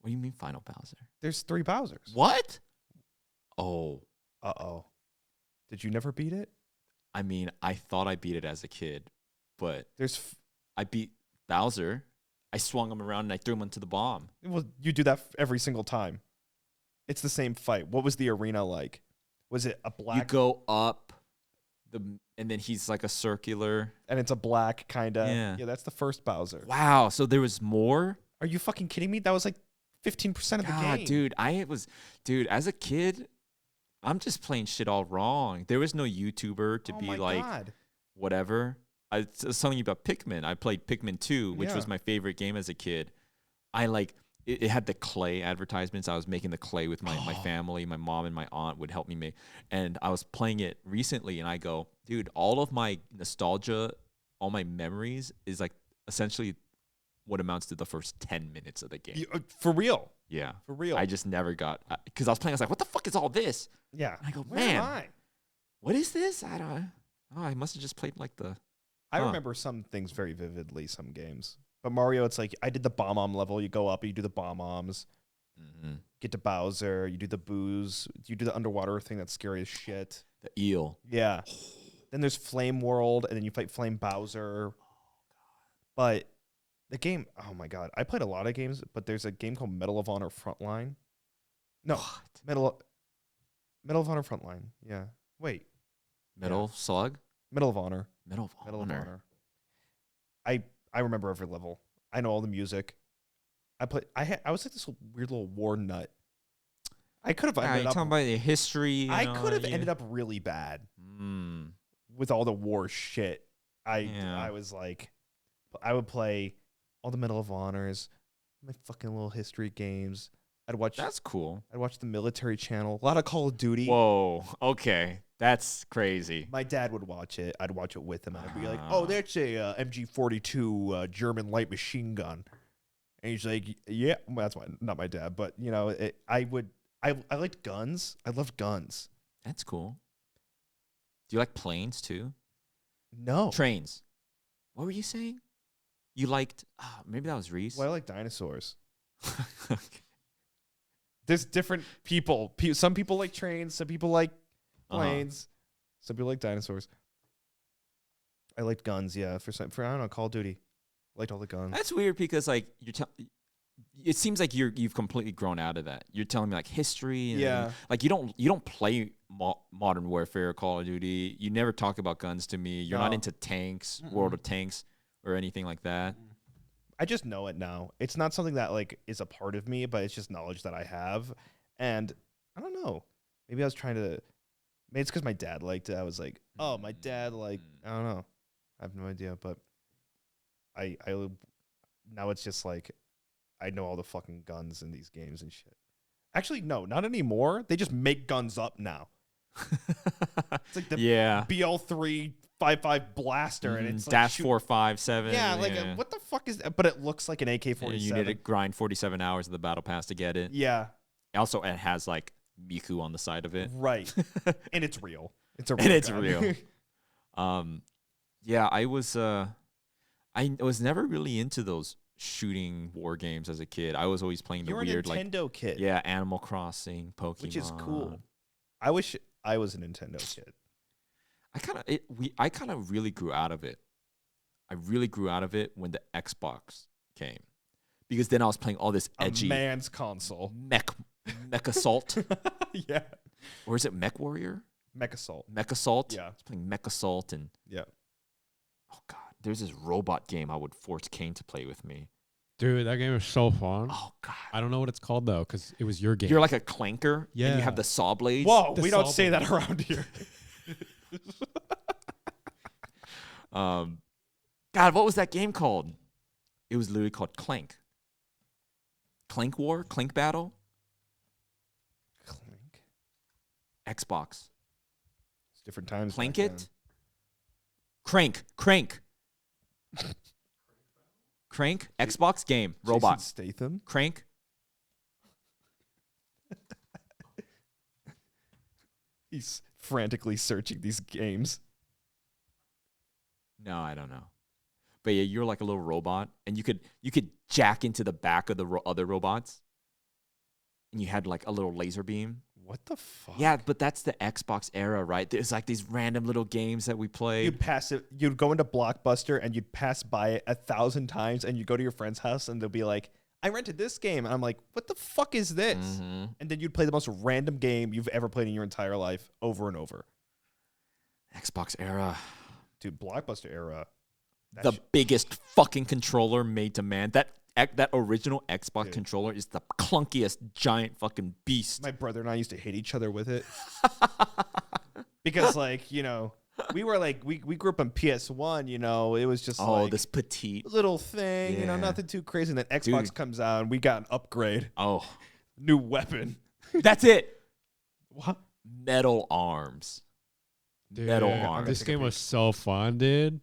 What do you mean Final Bowser? There's 3 Bowsers. What? Oh. Uh-oh. Did you never beat it? I mean, I thought I beat it as a kid, but I beat Bowser. I swung him around and I threw him into the bomb. Well, you do that every single time. It's the same fight. What was the arena like? Was it a black? You go up, and then he's like a circular. And it's a black kind of. Yeah. Yeah, that's the first Bowser. Wow, so there was more? Are you fucking kidding me? That was like 15% of the game. Dude, as a kid, I'm just playing shit all wrong. There was no YouTuber to be like, God. whatever. I was telling you about Pikmin. I played Pikmin 2, which Yeah. was my favorite game as a kid. It had the clay advertisements. I was making the clay with my family. My mom and my aunt would help me make. And I was playing it recently, and I go, dude, all of my nostalgia, all my memories is like essentially what amounts to the first 10 minutes of the game. For real. Yeah. For real. I just never got, because I was playing, I was like, what the fuck is all this? Yeah. And I go, Where man, am I? what is this? I must have just played like the. I remember some things very vividly, some games. But Mario, it's like I did the bomb level. You go up, you do the bombs, get to Bowser, you do the booze, you do the underwater thing that's scary as shit. The eel. Yeah. Then there's Flame World, and then you fight Flame Bowser. But the game, oh my god, I played a lot of games, but there's a game called Medal of Honor Frontline. No, Medal of Honor Frontline. Yeah. Wait. Metal Slug? Medal of Honor. Medal of Medal of Honor. Honor. I remember every level. I know all the music. I was like this weird little war nut. I could have Yeah, ended you're up. talking about the history. I could have ended up really bad with all the war shit. I was like, I would play all the Medal of Honors, my fucking little history games. That's cool. I'd watch the military channel. A lot of Call of Duty. Whoa. Okay. That's crazy. My dad would watch it. I'd watch it with him. And I'd be like, "Oh, that's a MG42 German light machine gun." And he's like, "Yeah, well, that's not my dad, but you know, I liked guns. I loved guns. That's cool. Do you like planes too? No, Trains. What were you saying? You liked? Maybe that was Reese. well, I like dinosaurs. There's different people. Some people like trains. Some people like planes. Some people like dinosaurs. I liked guns. Yeah, for I don't know, Call of Duty. Liked all the guns. That's weird because like it seems like you've completely grown out of that. You're telling me like history. And, Yeah. Like you don't play Modern Warfare, Call of Duty. You never talk about guns to me. You're not No. into tanks, World of Tanks, or anything like that. I just know it now. It's not something that like is a part of me, but it's just knowledge that I have. And I don't know. Maybe I was trying to. Maybe it's because my dad liked it. I was like, oh, my dad like. I don't know. I have no idea, but I now it's just like I know all the fucking guns in these games and shit. Actually, no, not anymore. They just make guns up now. It's like the BL3 55 blaster, and it's like dash 457. Yeah, like what the fuck is that? But it looks like an AK-47. You need to grind 47 hours of the battle pass to get it. Yeah, Also, it has like Miku on the side of it. right. And it's real. It's a real And it's gun. real. Yeah, I was never really into those shooting war games as a kid. I was always playing the You're weird a Nintendo kid. Yeah, Animal Crossing, Pokemon. Which is cool. I wish I was a Nintendo kid. I kind of really grew out of it. I really grew out of it when the Xbox came. Because then I was playing all this edgy A man's console. Mech Assault. Yeah. Or is it Mech Warrior? Mech Assault. Mech Assault. Yeah. I was playing Mech Assault and Yeah. oh god, there's this robot game I would force Kane to play with me. Dude, that game is so fun. Oh god. I don't know what it's called though, because it was your game. You're like a clanker and Yeah. you have the saw blades. Whoa, The we don't saw say blade. that around here. God, what was that game called? It was literally called Clank. Clank War? Clank Battle? Clink. Xbox. It's different times. Clank back it? Crank. Crank. Crank? Xbox game. then. Robot. Jason Statham. Crank? He's frantically searching these games. No, I don't know. But yeah, you're like a little robot, and you could jack into the back of the other robots, and you had like a little laser beam. What the fuck? Yeah, but that's the Xbox era, right? There's like these random little games that we played. You'd pass it. You'd go into Blockbuster and you'd pass by it 1,000 times, and you go to your friend's house and they'll be like, "I rented this game," and I'm like, "What the fuck is this?" Mhm. And then you'd play the most random game you've ever played in your entire life over and over. Xbox era. Dude, Blockbuster era. That The shit- biggest fucking controller made to man. That original Xbox Dude. controller is the clunkiest giant fucking beast. My brother and I used to hit each other with it. Because, like, you know, we were like, we grew up on PS1, you know, it was just Oh, like this petite. little thing, you know, Yeah. nothing too crazy. And then Xbox Dude. comes out and we got an upgrade, Oh, new weapon. that's it. What? Metal arms. Dude, Metal arms. This game was so fun, dude.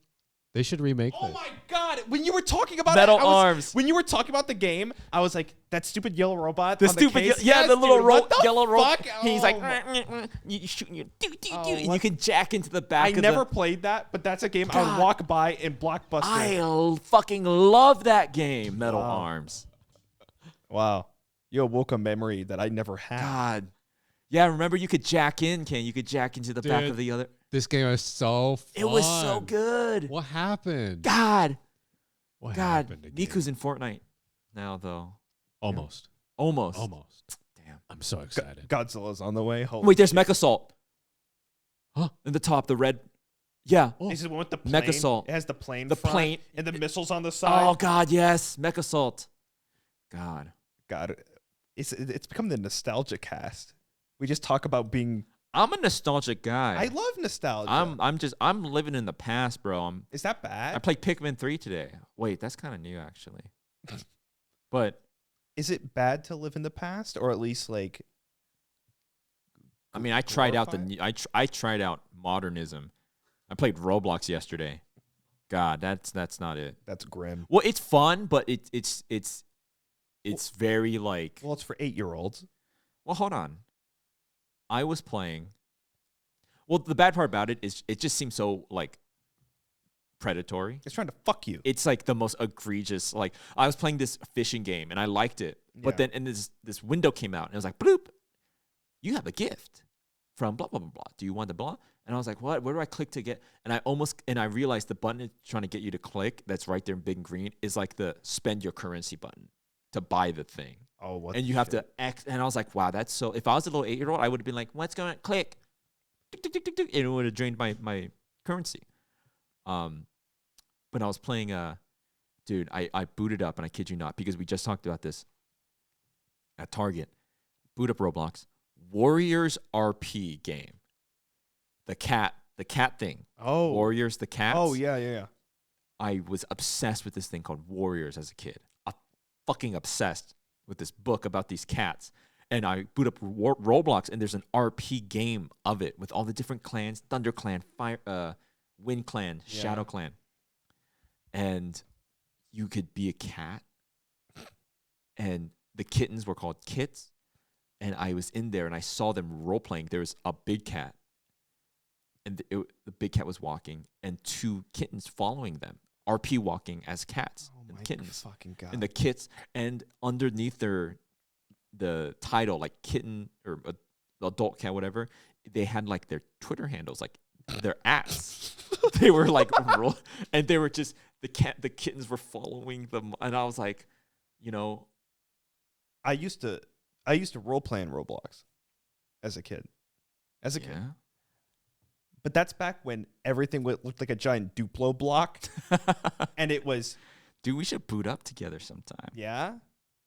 They should remake Oh this. my god! When you were talking about Metal it, arms. When you were talking about the game, I was like, that stupid yellow robot. The on stupid, case? yeah, Yes, the little dude, what the yellow robot. fuck? He's like, Oh my- you shooting you, Oh, and you what- can jack into the back. I of never The, played that, but that's a game I God. would walk by in Blockbuster. fucking love that game, Metal Wow. Arms. Wow, you awoke a memory that I never had. God, yeah. Remember, you could jack in, Ken. You could jack into the back Dude. of the other. This game was so fun. It was so good. What happened? God, What God. happened again? Miku's in Fortnite now, though. Almost. Almost. Almost. Damn. I'm so excited. Godzilla's on the way. Holy Wait, there's shit. Mecha Salt. Huh? In the top, the red. Yeah. Is it the one with the plane? Mecha Salt. It has the plane. The front plane. and the missiles on the side. Oh God, yes, Mecha Salt. God. God, it's become the nostalgia cast. We just talk about being. I'm a nostalgic guy. I love nostalgia. I'm living in the past, bro. Is that bad? I played Pikmin 3 today. Wait, that's kind of new actually. But Is it bad to live in the past, or at least like? I mean, I tried out the glorify new, I tried out modernism. I played Roblox yesterday. God, that's not it. That's grim. Well, it's fun, but it's very like. Well, it's for 8-year-olds. Well, hold on. I was playing. Well, the bad part about it is it just seems so like predatory. It's trying to fuck you. It's like the most egregious. Like I was playing this fishing game and I liked it, but Yeah. then and this window came out and it was like bloop. You have a gift from blah blah blah blah. Do you want the blah? And I was like, what? Where do I click to get? And I realized the button it's trying to get you to click that's right there in big and green is like the spend your currency button to buy the thing. Oh, what? And you have to X. And I was like, wow, that's so. If I was a little 8-year-old, I would have been like, what's going to click? Tick, tick, tick, tick, tick, and it would have drained my currency. But I was playing. Dude, I booted up, and I kid you not, because we just talked about this at Target. Boot up Roblox. Warriors RP game. The cat thing. Oh, Warriors, the cats. Oh yeah. I was obsessed with this thing called Warriors as a kid. Fucking obsessed with this book about these cats. And I boot up Roblox, and there's an RP game of it with all the different clans: Thunder Clan, Fire, Wind Clan, Yeah. Shadow Clan. And you could be a cat, and the kittens were called kits. And I was in there, and I saw them role playing. There was a big cat, and the big cat was walking, and 2 kittens following them, RP walking as cats Oh and my kittens. fucking god. And the kits, and underneath the title, like kitten or adult cat, whatever, they had like their Twitter handles, like their ats. They were like, and they were just the kittens were following them, and I was like, you know, I used to role play in Roblox as a kid. yeah. But that's back when everything looked like a giant Duplo block, and it was Dude, we should boot up together sometime. yeah.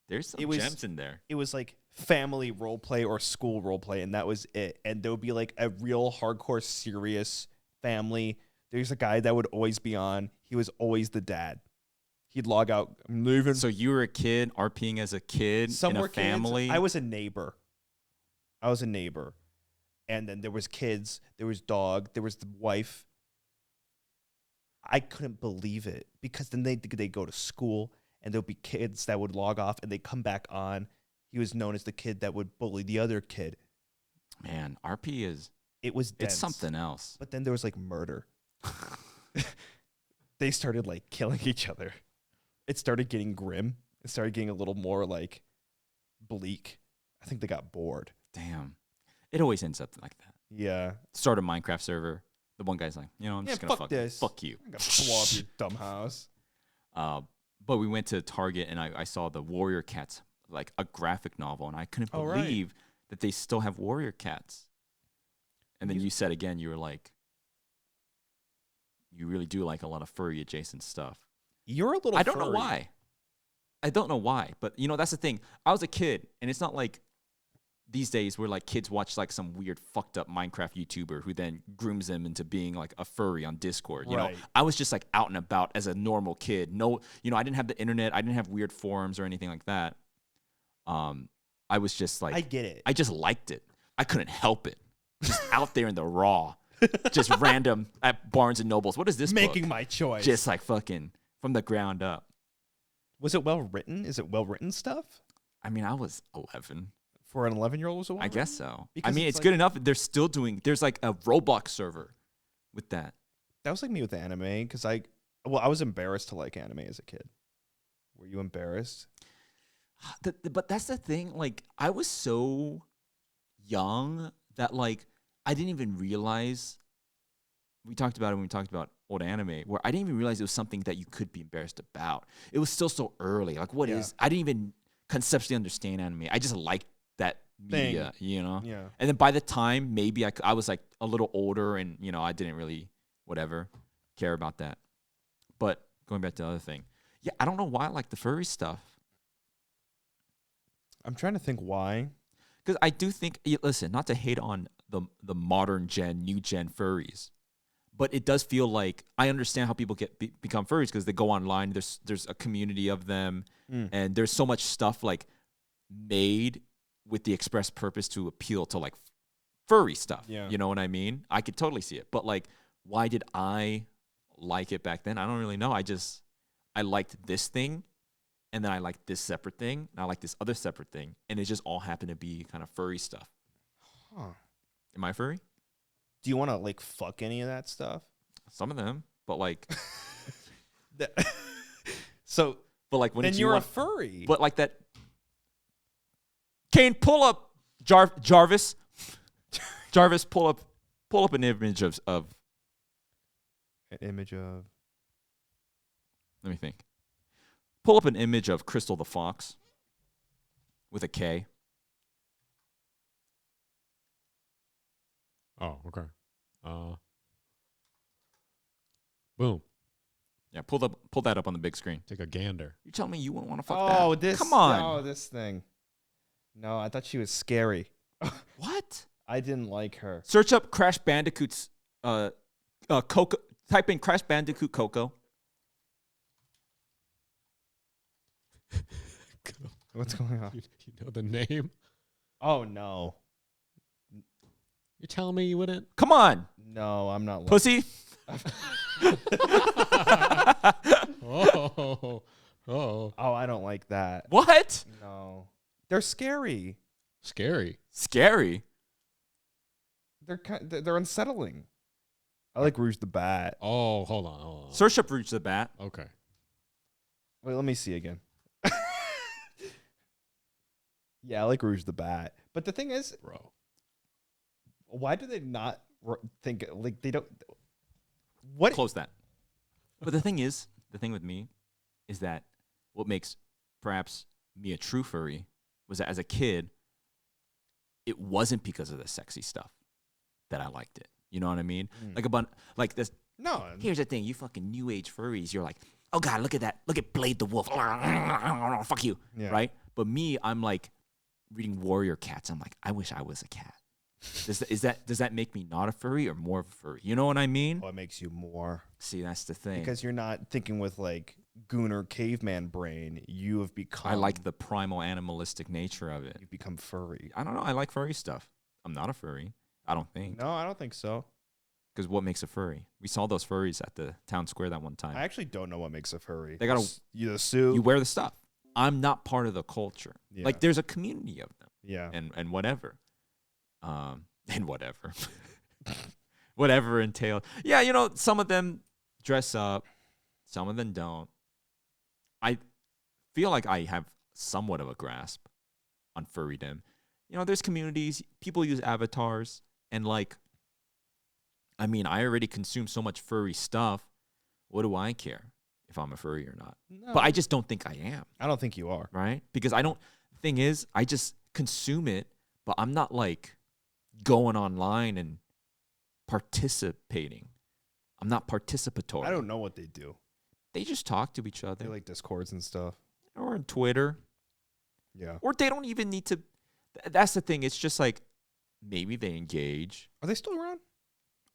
There's some It was- gems in there. It was like family role play or school role play, and that was it. And there would be like a real hardcore serious family. There's a guy that would always be on. He was always the dad. He'd log out. I'm leaving. So you were a kid, RPing as a kid Some in a were kids. family. I was a neighbor. And then there was kids. There was dog. There was the wife. I couldn't believe it because then they go to school and there'll be kids that would log off and they come back on. He was known as the kid that would bully the other kid. Man, RP is It was dense. it's something else. But then there was like murder. They started like killing each other. It started getting grim. It started getting a little more like bleak. I think they got bored. Damn. It always ends up like that. Yeah. Start a Minecraft server. The one guy's like, I'm Yeah, just gonna fuck this. fuck you. I'm gonna blow up your dumb house. But we went to Target and I saw the Warrior Cats, like a graphic novel, and I couldn't Oh, right. believe that they still have Warrior Cats. And then you said again, you were like, you really do like a lot of furry adjacent stuff. You're a little I don't know furry. why. I don't know why, but that's the thing. I was a kid, and it's not like these days where like kids watch like some weird fucked up Minecraft YouTuber who then grooms them into being like a furry on Discord. You know, Right. I was just like out and about as a normal kid. No, I didn't have the internet. I didn't have weird forums or anything like that. I was just like, I get it. I just liked it. I couldn't help it. Just out there in the raw, just random at Barnes and Nobles. What is this Making book? my choice. Just like fucking from the ground up. Was it well written? Is it well written stuff? I mean, I was 11. For an 11-year-old, was it well I guess written? so. Because I mean, it's it's like- good enough. They're still doing. There's like a Roblox server with that. That was like me with anime because I was embarrassed to like anime as a kid. Were you embarrassed? But that's the thing. Like, I was so young that like I didn't even realize. We talked about it when we talked about old anime, where I didn't even realize it was something that you could be embarrassed about. It was still so early. Like, what is? Yeah. I didn't even conceptually understand anime. I just liked that media, you know? Yeah. And then by the time maybe I was like a little older and, you know, I didn't really whatever care about that. But going back to the other thing. Yeah, I don't know why I like the furry stuff. I'm trying to think why. Because I do think, listen, not to hate on the modern gen, new gen furries, but it does feel like I understand how people become furries because they go online. There's a community of them, and there's so much stuff like made with the express purpose to appeal to like furry stuff. Yeah. You know what I mean? I could totally see it. But like, why did I like it back then? I don't really know. I liked this thing, and then I liked this separate thing, and I liked this other separate thing, and it just all happened to be kind of furry stuff. Huh. Am I furry? Do you want to like fuck any of that stuff? Some of them, but like, So but like when then you you're a want, furry. but like that. Kane, pull up Jarvis. Jarvis, pull up an image of. An image of. Let me think. Pull up an image of Crystal the Fox with a K. Oh, okay. Boom. Yeah, pull that up on the big screen. Take a gander. You telling me you wouldn't want to fuck that? Oh, this. Come on. Oh, this thing. No, I thought she was scary. What? I didn't like her. Search up Crash Bandicoot's Coco. Type in Crash Bandicoot Coco. What's going on? You know the name? Oh no, You're telling me you wouldn't? Come on, no, I'm not. pussy. Oh. Oh, I don't like that. What? No, they're scary. Scary. Scary. They're unsettling. I like Rouge the Bat. Oh, hold on. Search up Reach the Bat. Okay. Wait, let me see again. Yeah, I like Rouge the Bat. But the thing is, Bro. why do they not think like they don't? What? Close that. But the thing with me is that what makes perhaps me a true furry was that as a kid, it wasn't because of the sexy stuff that I liked it. You know what I mean? Like this. No. Here's the thing: you fucking new age furries, you're like, oh god, look at that, look at Blade the Wolf. Fuck you, Yeah. right? But me, I'm like reading Warrior Cats. I'm like, I wish I was a cat. Does that make me not a furry or more of a furry? You know what I mean? What makes you more? See, that's the thing. Because you're not thinking with like Gooner caveman brain. You have become. I like the primal animalistic nature of it. You've become furry. I don't know. I like furry stuff. I'm not a furry. I don't think. No, I don't think so. Because what makes a furry? We saw those furries at the town square that one time. I actually don't know what makes a furry. They got the suit. you wear the stuff. I'm not part of the culture. Yeah. Like there's a community of them. Yeah. And whatever. And whatever. Whatever entailed. Yeah, you know, some of them dress up, some of them don't. I feel like I have somewhat of a grasp on furrydom. You know, there's communities, people use avatars, and like, I mean, I already consume so much furry stuff. What do I care if I'm a furry or not? No, But I just don't think I am, I don't think you are. right? Because the thing is, I just consume it, but I'm not like going online and participating. I'm not participatory. I don't know what they do. They just talk to each other. They like Discords and stuff. Or on Twitter. Yeah. Or they don't even need to. That's the thing. It's just like maybe they engage. Are they still around?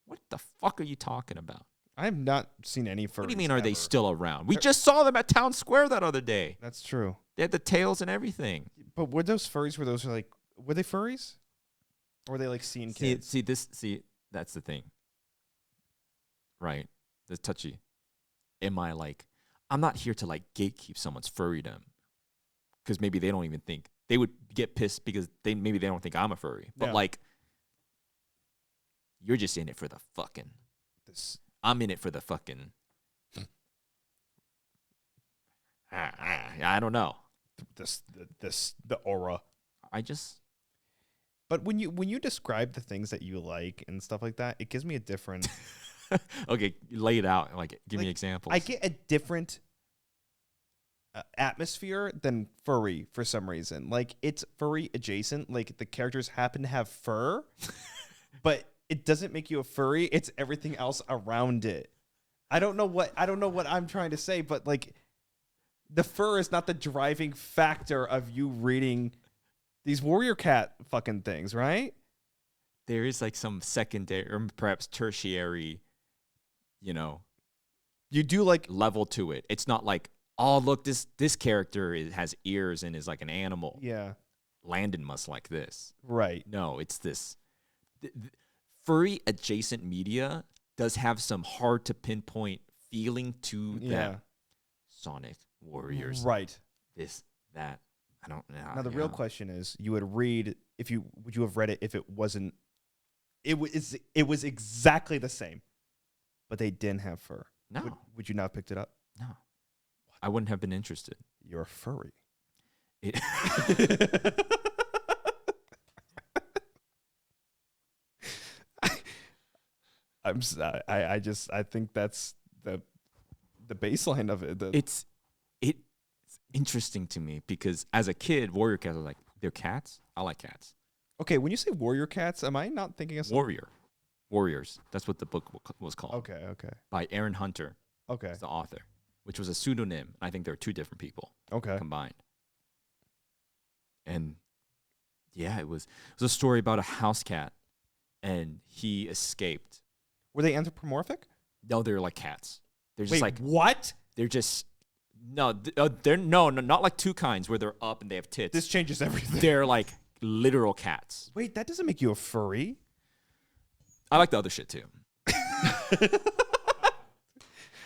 What the fuck are you talking about? I have not seen any furries. What do you mean, are they ever. still around? We just saw them at Town Square that other day. That's true. They had the tails and everything. But were those furries? Were they furries? Or were they like seeing kids? See, that's the thing. Right? The touchy. Am I like, I'm not here to like gatekeep someone's furrydom. Because maybe they don't even think, they would get pissed because maybe they don't think I'm a furry. But Yeah. like, you're just in it for the fucking, I'm in it for the fucking, I don't know. The aura. I just, But when you describe the things that you like and stuff like that, it gives me a different. okay, lay it out. Like, give me Like, examples. I get a different atmosphere than furry for some reason. Like, it's furry adjacent. Like, the characters happen to have fur, but it doesn't make you a furry. It's everything else around it. I don't know what I'm trying to say, but like, the fur is not the driving factor of you reading these warrior cat fucking things, right? There is like some secondary or perhaps tertiary, You do like level to it. It's not like, oh, look, this character has ears and is like an animal. yeah, Landon must like this. right. No, it's this. Furry adjacent media does have some hard to pinpoint feeling to Yeah. them. Sonic Warriors. Right. This, that. I don't know. Now the real question is, would you have read it if it wasn't? It was exactly the same, but they didn't have fur. No. Would you not have picked it up? No. I wouldn't have been interested. You're a furry. It I think that's the baseline of it. it's interesting to me because as a kid, warrior cats are like, they're cats. I like cats. Okay, when you say warrior cats, am I not thinking of something? Warriors. That's what the book was called. Okay. By Aaron Hunter, Okay. is the author, which was a pseudonym. I think there are two different people Okay. combined. And yeah, it was a story about a house cat, and he escaped. Were they anthropomorphic? No, they're like cats. They're just Wait, like what? they're just no. They're no, not like two kinds where they're up and they have tits. This changes everything. They're like literal cats. Wait, that doesn't make you a furry. I like the other shit too.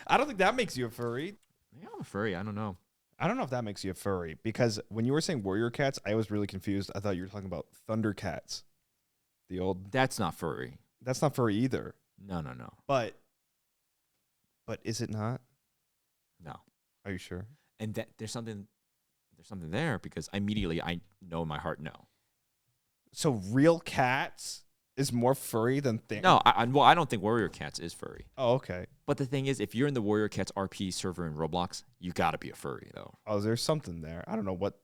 I don't think that makes you a furry. Yeah, I'm a furry. I don't know. I don't know if that makes you a furry, because when you were saying warrior cats, I was really confused. I thought you were talking about Thundercats. The old. That's not furry. That's not furry either. No. But is it not? No. Are you sure? And that there's something there because immediately I know in my heart no. So real cats is more furry than things. No, I don't think Warrior Cats is furry. Oh, okay. But the thing is, if you're in the Warrior Cats RP server in Roblox, you gotta be a furry though. Oh, there's something there. I don't know what.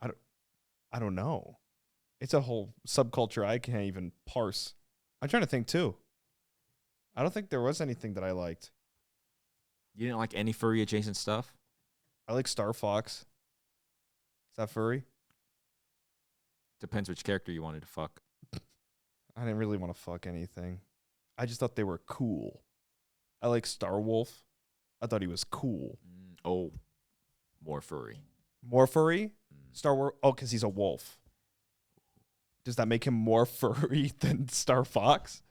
I don't know. It's a whole subculture I can't even parse. I'm trying to think too. I don't think there was anything that I liked. You didn't like any furry adjacent stuff? I like Star Fox. Is that furry? Depends which character you wanted to fuck. I didn't really want to fuck anything. I just thought they were cool. I like Star Wolf. I thought he was cool. Oh, more furry. More furry? Star Wars. Oh, because he's a wolf. Does that make him more furry than Star Fox?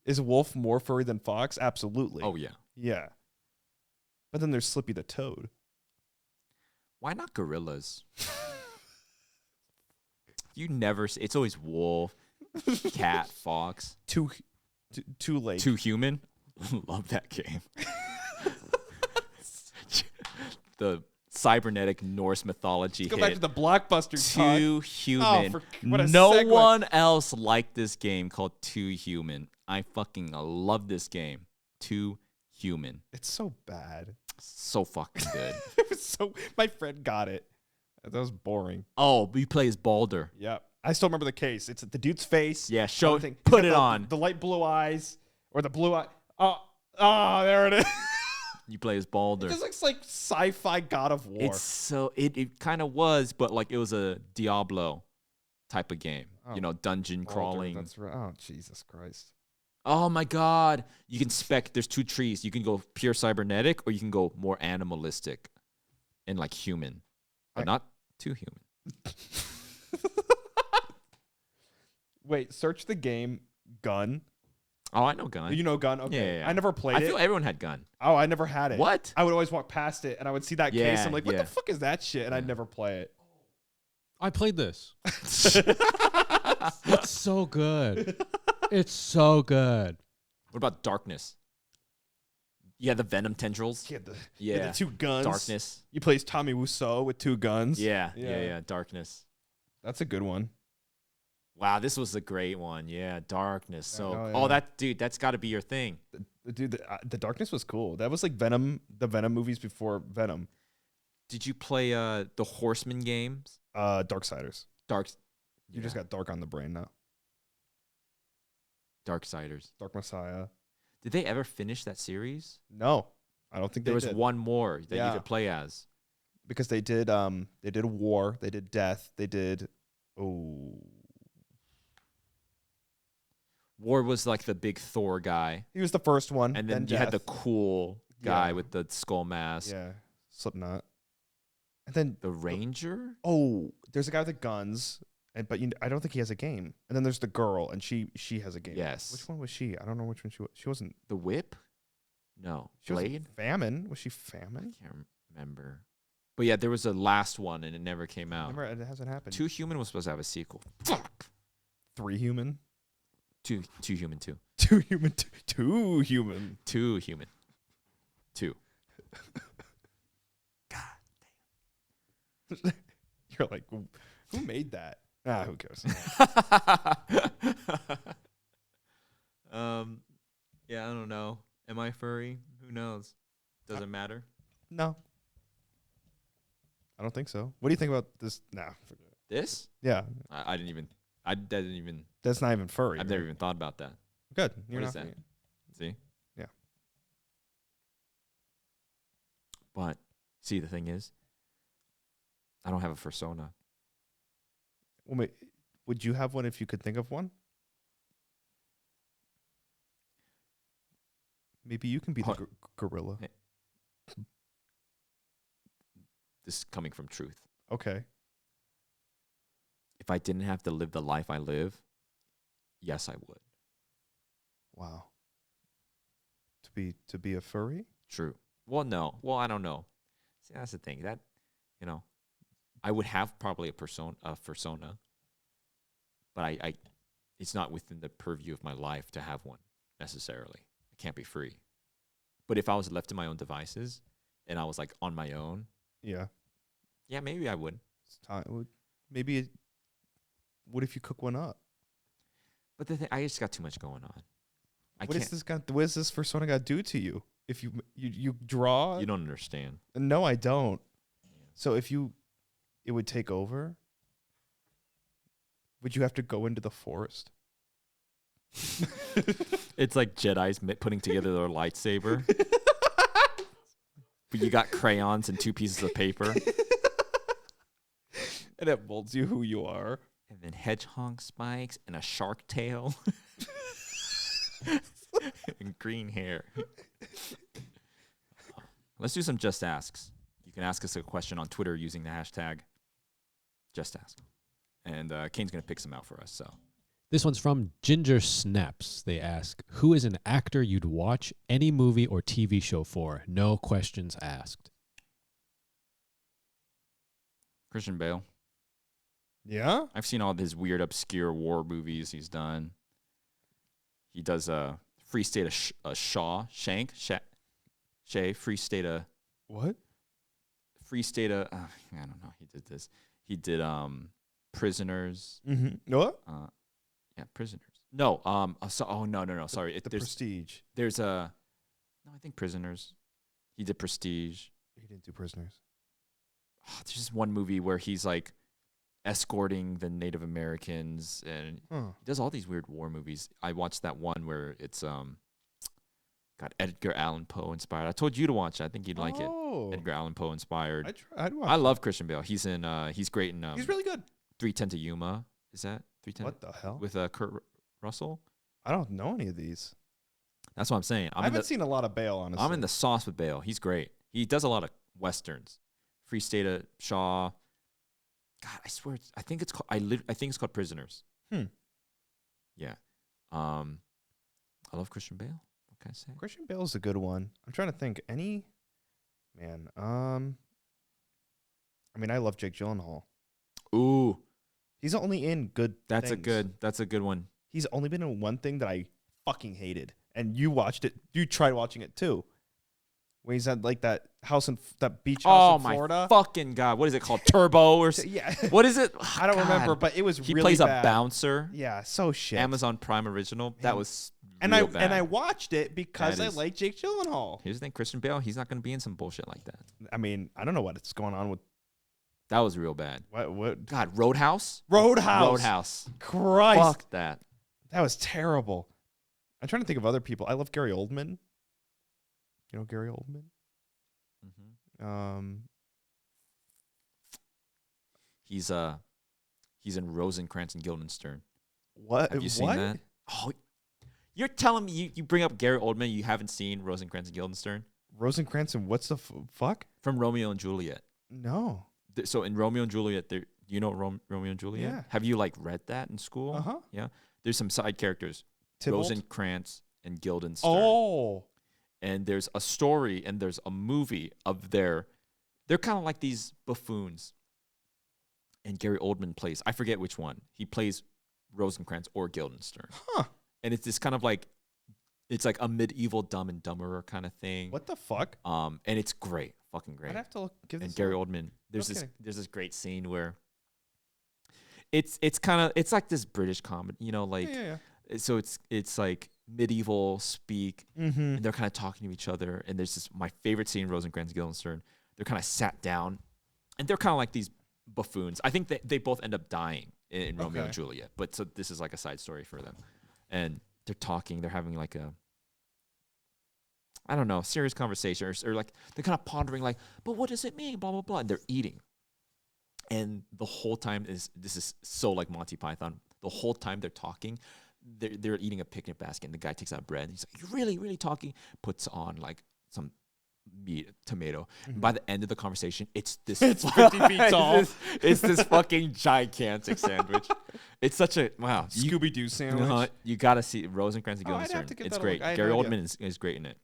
Is Wolf more furry than Fox? Absolutely. Oh, yeah. Yeah. But then there's Slippy the Toad. Why not gorillas? You never see. It's always wolf, cat, fox. Too late. Too human? Love that game. The cybernetic Norse mythology Go hit. back to the blockbuster talk. Too Human. what a No segue. one else liked this game called Too Human. I fucking love this game. Too Human. It's so bad. So fucking good. It was so. My friend got it. That was boring. Oh, we play as Balder. Yeah. I still remember the case. It's the dude's face. Yeah, show Thing. put He's it got on. The light blue eyes or the blue eye. Oh, there it is. You play as Balder. It just looks like sci-fi God of War. It's so it kind of was, but like it was a Diablo type of game. Oh, You know, dungeon Baldur, crawling. That's right. Oh, Jesus Christ. Oh my God! You can spec. There's two trees. You can go pure cybernetic, or you can go more animalistic, and like human, but not too human. Wait, search the game Gun. Oh, I know Gun. You know Gun? Okay. Yeah. I never played I it. feel everyone had Gun. Oh, I never had it. What? I would always walk past it and I would see that case. Yeah, I'm like, what yeah. the fuck is that shit? And I'd never play it. I played this. It's so good. It's so good. What about Darkness? Yeah, the Venom tendrils. He had the, Yeah. the two guns. Darkness. You plays Tommy Wiseau with two guns. Yeah. Darkness. That's a good one. Wow, this was a great one. Yeah, Darkness. So, know, oh, yeah. that dude, that's got to be your thing. Dude, the Darkness was cool. That was like Venom, the Venom movies before Venom. Did you play the Horseman games? Darksiders. You just Yeah. got dark on the brain now. Darksiders. Dark Messiah. Did they ever finish that series? No, I don't think There they was did. one more that you Yeah. could play as. Because they did war, they did death, they did War was like the big Thor guy, he was the first one, and then you had the death. cool guy Yeah. with the skull mask. Yeah, Slipknot, and then The Ranger. there's a guy with the guns, but I don't think he has a game. And then there's the girl, and she has a game. Yes. Which one was she? I don't know which one she was. She wasn't. The Whip. No. She Blade. wasn't Famine. Was she I Famine? can't remember. But yeah, there was a last one, and it never came out. Remember, it hasn't happened. Two Human was supposed to have a sequel. Fuck. 3 human. Two Human. 2 2 human. 2 human. 2 Human. 2. You're like, who made that? Who cares? Yeah, I don't know. Am I furry? Who knows? Doesn't matter. No, I don't think so. What do you think about this? Nah, forget it. This? Yeah, I didn't even. I didn't even. that's not even furry. I've never even thought about that. Good. You're What not is that? furry. See? Yeah. But see, the thing is, I don't have a persona. Well, would you have one if you could think of one? Maybe you can be the Huh. gorilla. Hey. This is coming from truth. Okay. If I didn't have to live the life I live, yes, I would. Wow. To be a furry? True. Well, no. Well, I don't know. See, that's the thing. That, I would have probably a persona, but I it's not within the purview of my life to have one necessarily. I can't be free. But if I was left to my own devices and I was like on my own, Yeah. yeah, maybe I would. It's time. What if you cook one up? But the thing, I just got too much going on. What is this persona got to do to you? If you draw? You don't understand. No, I don't. So if it would take over. Would you have to go into the forest? It's like Jedi's putting together their lightsaber. But you got crayons and 2 pieces of paper. And it molds you who you are. And then hedgehog spikes and a shark tail. And green hair. Let's do some Just Asks. You can ask us a question on Twitter using the hashtag Just Ask. And Kane's going to pick some out for us. So This one's from Ginger Snaps. They ask, who is an actor you'd watch any movie or TV show for? No questions asked. Christian Bale. Yeah? I've seen all his weird, obscure war movies he's done. He does Free State of Shay, Free State of... What? Free State of... I don't know. He did this. He did Prisoners. Mm-hmm. What? Yeah, Prisoners. No. No. Sorry. The Prestige. There's a... No, I think Prisoners. He did Prestige. He didn't do Prisoners. Oh, there's just one movie where he's like escorting the Native Americans, and he does all these weird war movies. I watched that one where it's got Edgar Allan Poe inspired. I told you to watch it. I think you'd like it. Edgar Allan Poe inspired. I'd watch I love Christian Bale. He's in. He's great in. He's really good. 3:10 to Yuma. Is that 3:10? What the hell? With Kurt Russell. I don't know any of these. That's what I'm saying. I haven't seen a lot of Bale, honestly. I'm in the sauce with Bale. He's great. He does a lot of westerns. Free State of Shaw. God, I swear, I think it's called. I think it's called Prisoners. Yeah. I love Christian Bale. What can I say? Christian Bale's a good one. I'm trying to think. I mean, I love Jake Gyllenhaal. Ooh, He's only in good that's things. That's a good one. He's only been in one thing that I fucking hated. And you watched it. You tried watching it too. when he's at like that house in that beach Oh house in my Florida. fucking god! What is it called? Turbo or Yeah. what is it? I don't God. remember, but it was He really plays bad. a bouncer. Yeah, so shit. Amazon Prime original. That was and real I bad. and I watched it because That I is- like Jake Gyllenhaal. Here's the thing: Christian Bale. He's not going to be in some bullshit like that. I mean, I don't know what's going on with That was real bad. what God, Roadhouse. Roadhouse. Christ, Fuck that. that was terrible. I'm trying to think of other people. I love Gary Oldman. You know Gary Oldman? Mm-hmm. He's in Rosencrantz and Guildenstern. What? Have you seen that? Oh, you're telling me you bring up Gary Oldman, you haven't seen Rosencrantz and Guildenstern Rosencrantz and what's the fuck? from Romeo and Juliet. No. So in Romeo and Juliet, there you know Romeo and Juliet. Yeah. Have you like read that in school? Uh-huh. Yeah. There's some side characters, Tybalt? Rosencrantz and Guildenstern. Oh. And there's a story and there's a movie of they're kind of like these buffoons. And Gary Oldman plays, I forget which one. He plays Rosencrantz or Guildenstern. Huh. And it's this kind of like, it's like a medieval Dumb and Dumberer kind of thing. What the fuck? And it's great, fucking great. I'd have to give this And Gary a- Oldman, there's No this kidding. there's this great scene where it's kind of it's like this British comedy, you know, like Yeah. so it's like medieval speak, Mm-hmm. and they're kind of talking to each other. And there's this my favorite scene, Rosencrantz and Guildenstern. They're kind of sat down, and they're kind of like these buffoons. I think they both end up dying in Romeo and Okay. Juliet, but so this is like a side story for them. And they're talking, they're having like a I don't know, serious conversation, or like they're kind of pondering like, but what does it mean? Blah blah blah. And they're eating. And the whole time this is so like Monty Python. The whole time they're talking, they're eating a picnic basket, and the guy takes out bread. And he's like, "You're really talking." Puts on like some meat, tomato. And by the end of the conversation, it's this 50 feet tall. It's this fucking gigantic sandwich. It's such a wow. Scooby Doo sandwich. You gotta see Rosencrantz and Oh, I'd have Guildenstern. to give It's that a great. look. I had Gary no idea. Oldman is great in it.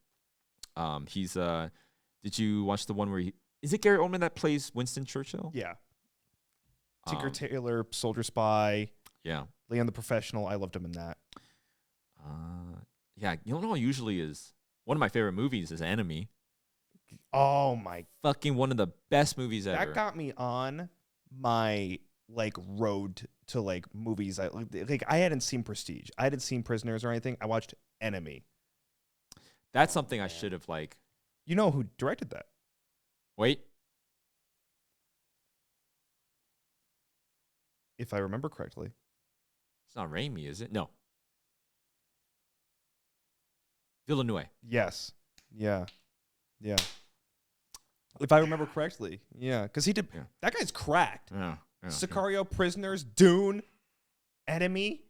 He's did you watch the one where is it Gary Oldman that plays Winston Churchill? Yeah. Tinker Um, Tailor, Soldier Spy, Yeah. Leon the Professional. I loved him in that. Yeah, you know, usually is one of my favorite movies is Enemy. Oh my! Fucking one of the best movies ever. That got me on my like road to like movies. I hadn't seen Prestige. I hadn't seen Prisoners or anything. I watched Enemy. That's something I should have like. You know who directed that? Wait, If I remember correctly. it's not Raimi, is it? No. Villeneuve. Yes. Yeah. Yeah. If I remember correctly. Yeah. Because he did. Yeah. That guy's cracked. Yeah. Sicario, Prisoners, Dune, Enemy.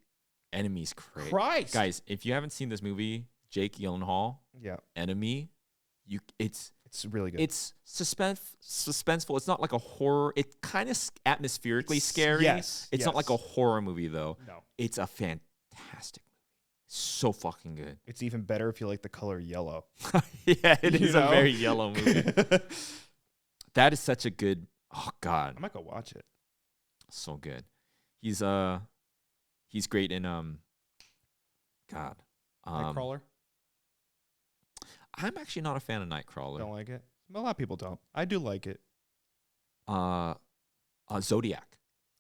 Enemy's great. Christ. Guys, if you haven't seen this movie, Jake Gyllenhaal, Yeah. Enemy, it's really good. it's suspenseful. It's not like a horror. It's kind of atmospherically scary. yes, It's not like a yes. horror movie though. No. It's a fantastic movie. So fucking good. It's even better if you like the color yellow. Yeah, it You is a know? very yellow movie. That is such a good. Oh God, I might go watch it. so good. He's great in God. Nightcrawler. I'm actually not a fan of Nightcrawler. Don't like it. A lot of people don't. I do like it. Zodiac.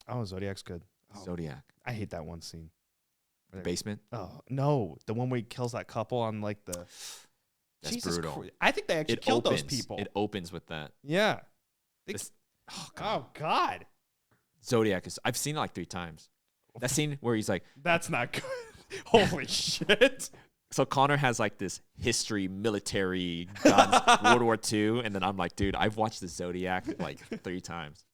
Oh, Zodiac's good. Oh, Zodiac. I hate that one scene. The basement. Oh no, the one where he kills that couple on like the. That's Jesus brutal. Christ. I think they actually It killed opens. those people. It opens with that. Yeah. This- oh, God. Oh God. Zodiac is. I've seen it like 3 times. That scene where he's like, That's not good. Holy shit. so Connor has like this history, military, guns, World War II, and then I'm like, dude, I've watched the Zodiac like 3 times.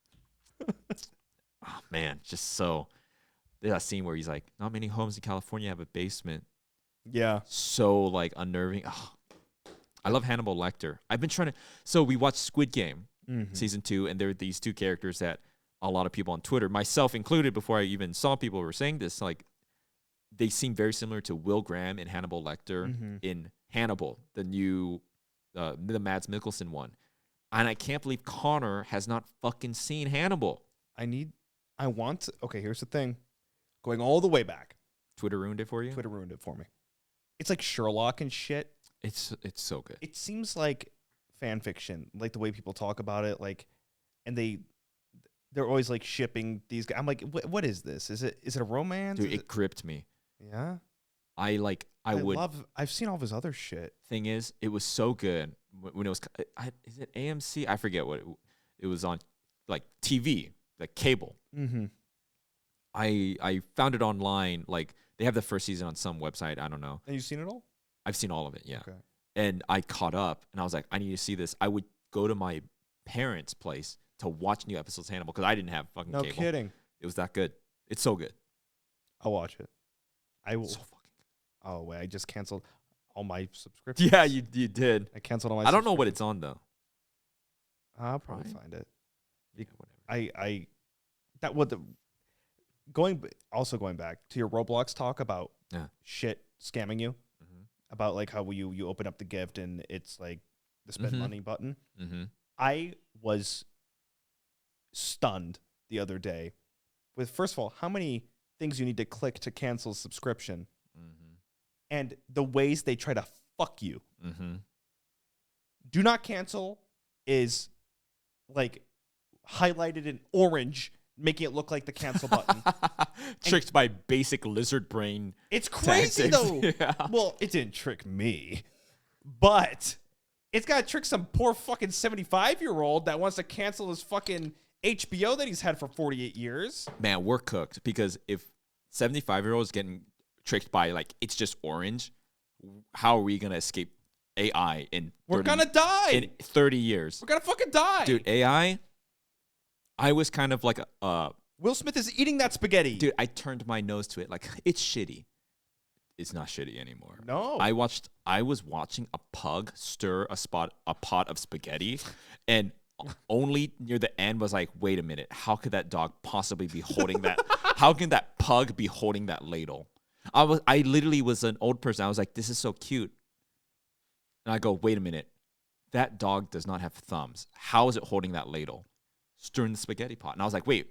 Oh man, just so. There's that scene where he's like, not many homes in California have a basement. Yeah. So like unnerving. Oh, I love Hannibal Lecter. I've been trying to. So we watched Squid Game season 2, and there are these 2 characters that a lot of people on Twitter, myself included, before I even saw people were saying this, like they seem very similar to Will Graham and Hannibal Lecter in Hannibal, the new, the Mads Mikkelsen one. And I can't believe Connor has not fucking seen Hannibal. Okay, here's the thing. Going all the way back. Twitter ruined it for you. Twitter ruined it for me. It's like Sherlock and shit. It's so good. It seems like fan fiction, like the way people talk about it, like, and they're always like shipping these guys. I'm like, what is this? Is it a romance? Dude, it gripped me. Yeah. I've seen all of his other shit. Thing is, it was so good when it was. Is it AMC? I forget what it was on, like TV, like cable. Mm-hmm. I found it online. Like they have the first season on some website. I don't know. And you've seen it all? I've seen all of it. Yeah. Okay. And I caught up, and I was like, I need to see this. I would go to my parents' place to watch new episodes of Hannibal because I didn't have fucking No cable. kidding. It was that good. It's so good. I'll watch it. I will. So fucking Oh wait, I just canceled all my subscriptions. good. Yeah, you did. I canceled all my. I don't know what it's on though. I'll probably Prime? find it. Yeah, whatever. I that what the going back to your Roblox talk about Yeah. shit scamming you, Mm-hmm. about like how you open up the gift and it's like the spend Mhm. money button. Mm-hmm. I was stunned the other day with, first of all, how many things you need to click to cancel a subscription Mm-hmm. and the ways they try to fuck you. Mm-hmm. Do not cancel is like highlighted in orange, making it look like the cancel button. Tricked by basic lizard brain. It's crazy tactics. though. Yeah. Well, it didn't trick me, but it's got to trick some poor fucking 75-year-old that wants to cancel his fucking HBO that he's had for 48 years. Man, we're cooked because if 75-year-olds getting tricked by like it's just orange, how are we gonna escape AI in? We're 30 gonna die. in 30 years, We're gonna fucking die, dude. AI. I was kind of like Will Smith is eating that spaghetti. dude. I turned my nose to it like it's shitty. It's not shitty anymore. No. I was watching a pug stir a pot of spaghetti, and only near the end was like, wait a minute, how could that dog possibly be holding that? How can that pug be holding that ladle? I literally was an old person. I was like, this is so cute. And I go, wait a minute, that dog does not have thumbs. How is it holding that ladle? Stirring the spaghetti pot. And I was like, wait,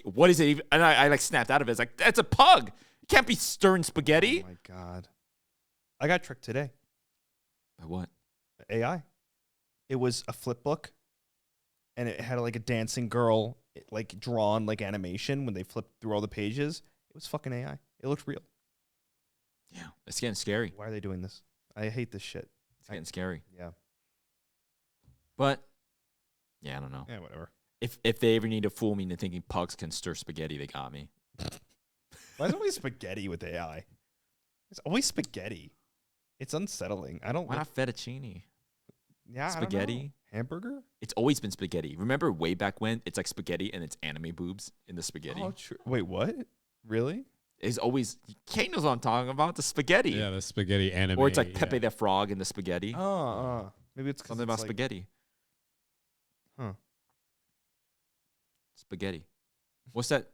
what is it even? And I like snapped out of it. It's like, that's a pug. It can't be stirring spaghetti. Oh my God. I got tricked today. By what? AI. It was a flip book, and it had like a dancing girl, like drawn like animation when they flipped through all the pages. It was fucking AI. It looked real. Yeah, it's getting scary. Why are they doing this? I hate this shit. It's getting scary. Yeah. But yeah, I don't know. Yeah, whatever. If they ever need to fool me into thinking pugs can stir spaghetti, they got me. Why is it always spaghetti with AI? It's always spaghetti. It's unsettling. I don't Why like. not fettuccine? Yeah, I don't know. Spaghetti? Hamburger? It's always been spaghetti. Remember way back when it's like spaghetti and it's anime boobs in the spaghetti. Oh, true. Wait, what? Really? It's always Kate knows what I'm talking about. The spaghetti, Yeah, the spaghetti anime. or it's like yeah. Pepe the Frog in the spaghetti. Maybe it's 'cause Something it's about like, spaghetti. Huh. Spaghetti. What's that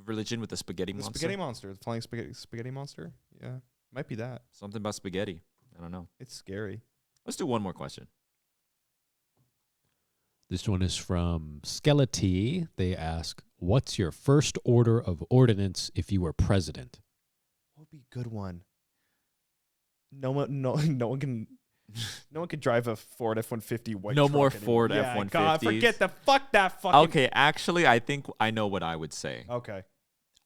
religion with the spaghetti The monster? spaghetti monster, the flying spaghetti monster. Yeah, might be that. Something about spaghetti. I don't know. It's scary. Let's do one more question. This one is from Skelety. They ask, what's your first order of ordinance if you were president? What would be a good one? No one can drive a Ford F-150 white. No truck more anymore. Ford Yeah, F-150s. God, forget the fuck that fucking. Okay, actually, I think I know what I would say. Okay.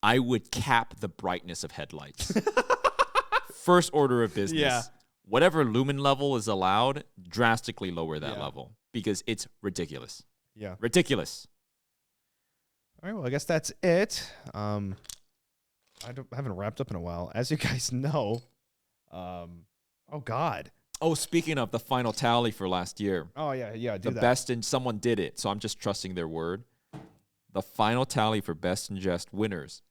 I would cap the brightness of headlights. First order of business. Yeah. Whatever lumen level is allowed, drastically lower that Yeah. level because it's ridiculous. Yeah. Ridiculous. All right. Well, I guess that's it. I haven't wrapped up in a while, as you guys know. Oh God. Oh, speaking of the final tally for last year, Oh yeah. Do the that. best and someone did it, so I'm just trusting their word. The final tally for best and jest winners: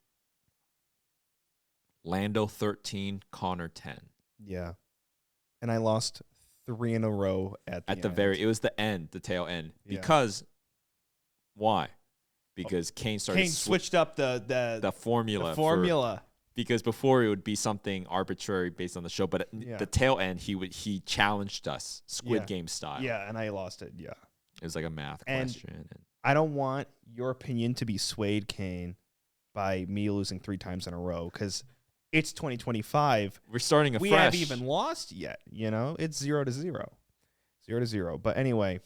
Lando 13, Connor 10. Yeah. And I lost 3 in a row at the At the end. very, it was the end, the tail end. Yeah. Because why? Because Kane started Kane switched up the formula. the formula. Because before it would be something arbitrary based on the show, but at Yeah. the tail end he challenged us Squid Yeah. Game style. Yeah, and I lost it. Yeah. It was like a math And- question. And I don't want your opinion to be swayed, Kane, by me losing 3 times in a row, because it's 2025. we're starting We afresh. haven't even lost yet. It's 0-0. 0-0. But anyway,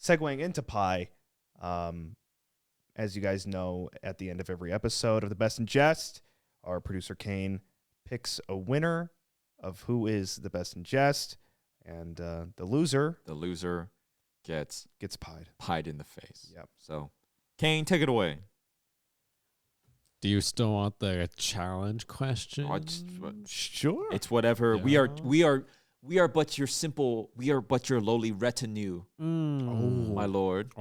segueing into pie, as you guys know, at the end of every episode of the Best in Jest, our producer Kane picks a winner of who is the best in jest, and the loser gets pied in the face. Yep. So, Kane, take it away. Do you still want the challenge question? Sure. It's whatever. Yeah. We are but your lowly retinue, my lord.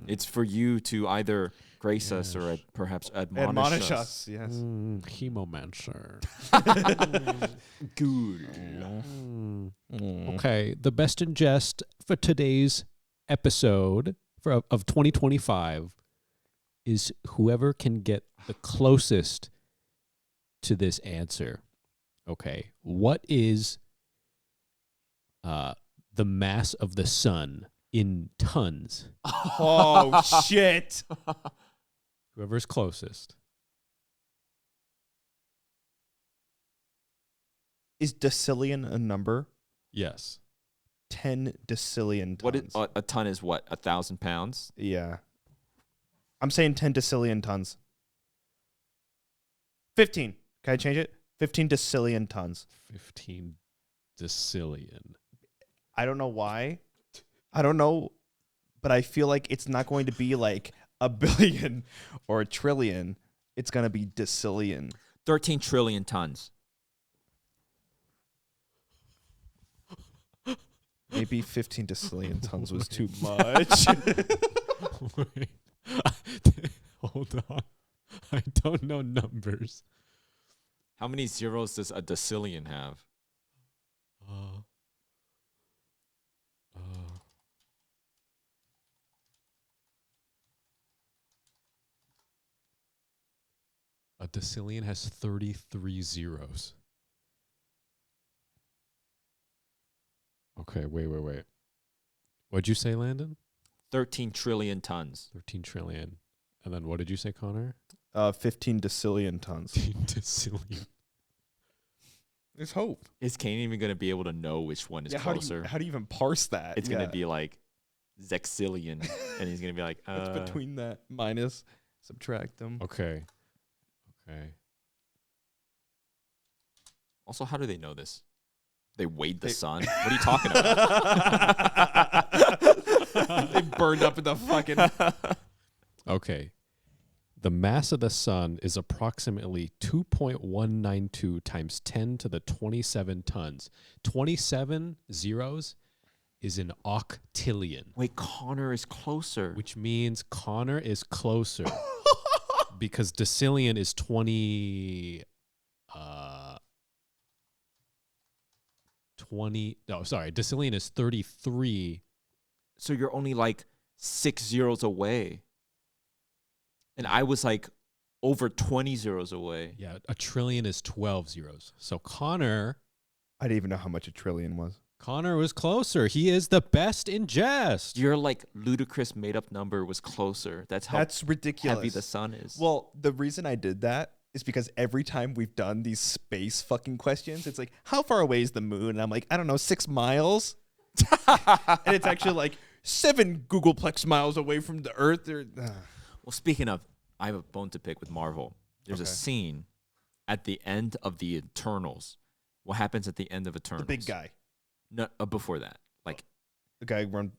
It's for you to either grace us or perhaps admonish us. Yes. Hemomancer. Good. Okay, the best in jest for today's episode of 2025 is whoever can get the closest to this answer. Okay, what is the mass of the sun in tons? Oh, shit. Whoever's closest. Is decillion a number? Yes. 10 decillion tons. What is a ton is what? 1,000 pounds? Yeah. I'm saying 10 decillion tons. 15. Can I change it? 15 decillion tons. 15 decillion. I don't know why. I don't know, but I feel like it's not going to be like a billion or a trillion. It's going to be decillion. 13 trillion tons. Maybe 15 decillion tons was too much. Wait. Hold on. I don't know numbers. How many zeros does a decillion have? A decillion has 33 zeros. Okay, wait. What'd you say, Landon? 13 trillion tons. 13 trillion. And then what did you say, Connor? 15 decillion tons. 15 decillion. There's hope. Is Kane even going to be able to know which one is closer? How do you even parse that? It's going to be like zexillion, and he's going to be like, What's between that? Minus, subtract them. Okay. Also, how do they know this? They weighed the sun? What are you talking about? They burned up in the fucking... Okay. The mass of the sun is approximately 2.192 times 10 to the 27 tons. 27 zeros is an octillion. Wait, Connor is closer. Which means Connor is closer. Because decillion is 20... decillion is 33. So you're only like 6 zeros away. And I was like over 20 zeros away. Yeah, a trillion is 12 zeros. So Connor I didn't even know how much a trillion was. Connor was closer. He is the best in jest. Your like ludicrous made up number was closer. That's ridiculous. heavy the sun is. Well, the reason I did that is because every time we've done these space fucking questions, it's like, how far away is the moon? And I'm like, I don't know, 6 miles. And it's actually like 7 Googleplex miles away from the Earth. Well, speaking of, I have a bone to pick with Marvel. There's a scene at the end of the Eternals. What happens at the end of Eternals? The big guy. No, before that, like the guy run.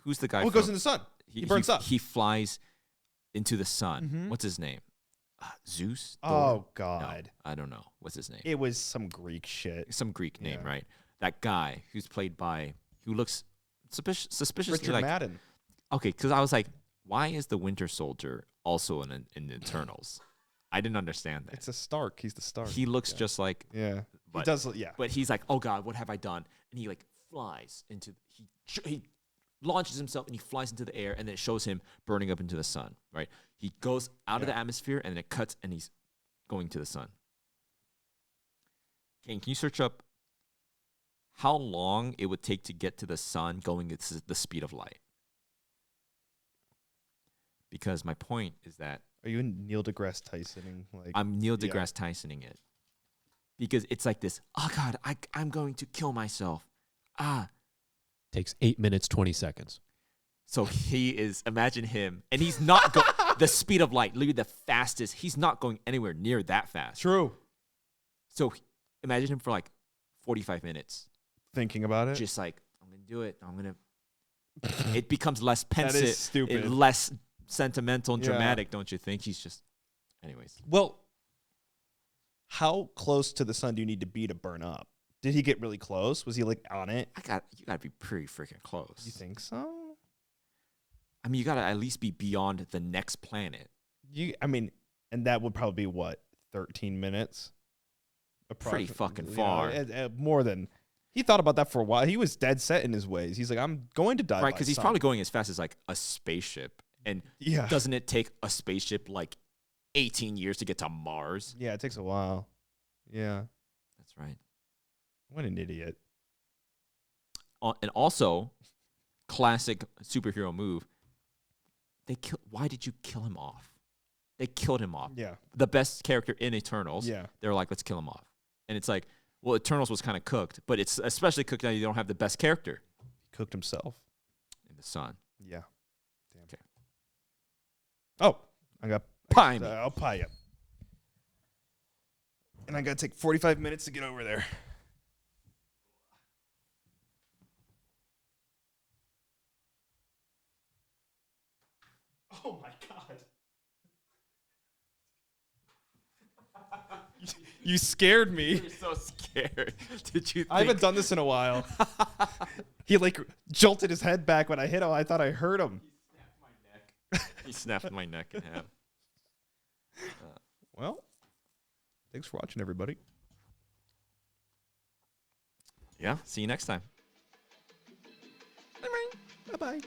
Who's the guy? Oh, goes in the sun. He burns up. He flies into the sun. Mm-hmm. What's his name? Zeus? Oh Thor? God, no, I don't know. What's his name? It was some Greek shit. Some Greek name, right? That guy who's played by who looks suspiciously Richard like Madden. Okay, because I was like, why is the Winter Soldier also in the Eternals? I didn't understand that. It's a Stark. He's the Stark. He looks just like But, he does. Yeah. But he's like, oh God, what have I done? And he like flies into he launches himself and he flies into the air, and then it shows him burning up into the sun. Right? He goes out of the atmosphere, and then it cuts, and he's going to the sun. Kane, can you search up how long it would take to get to the sun going at the speed of light? Because my point is that are you Neil deGrasse Tysoning? Like I'm Neil deGrasse Tysoning it. Because it's like this, oh God, I'm going to kill myself. takes 8 minutes, 20 seconds. So he is, imagine him, and he's not going, the speed of light, literally the fastest. He's not going anywhere near that fast. True. So imagine him for like 45 minutes. Thinking about it. Just like, I'm going to do it. I'm going to. It becomes less pensive. That is stupid. Less sentimental and Yeah. dramatic, don't you think? He's just, anyways. Well, how close to the sun do you need to be to burn up? Did he get really close? Was he like on it? You got to be pretty freaking close. You think so? I mean, you got to at least be beyond the next planet. And that would probably be what, 13 minutes? Pretty fucking You know, far. more than he thought about that for a while. He was dead set in his ways. He's like, I'm going to die. Right, because he's probably going as fast as like a spaceship. And Yeah. doesn't it take a spaceship like 18 years to get to Mars? Yeah, it takes a while. Yeah. That's right. What an idiot. And also, classic superhero move. Why did you kill him off? They killed him off. Yeah. The best character in Eternals. Yeah. They were like, let's kill him off. And it's like, well, Eternals was kind of cooked, but it's especially cooked now you don't have the best character He cooked himself. in the sun. Yeah. Damn. Okay. Oh, I got Pie me. I'll pie you. And I got to take 45 minutes to get over there. Oh my god. You scared me. You're so scared. Did you think? I haven't done this in a while. He like jolted his head back when I hit him. I thought I heard him. He snapped my neck in half. Well, thanks for watching, everybody. Yeah. See you next time. Bye-bye.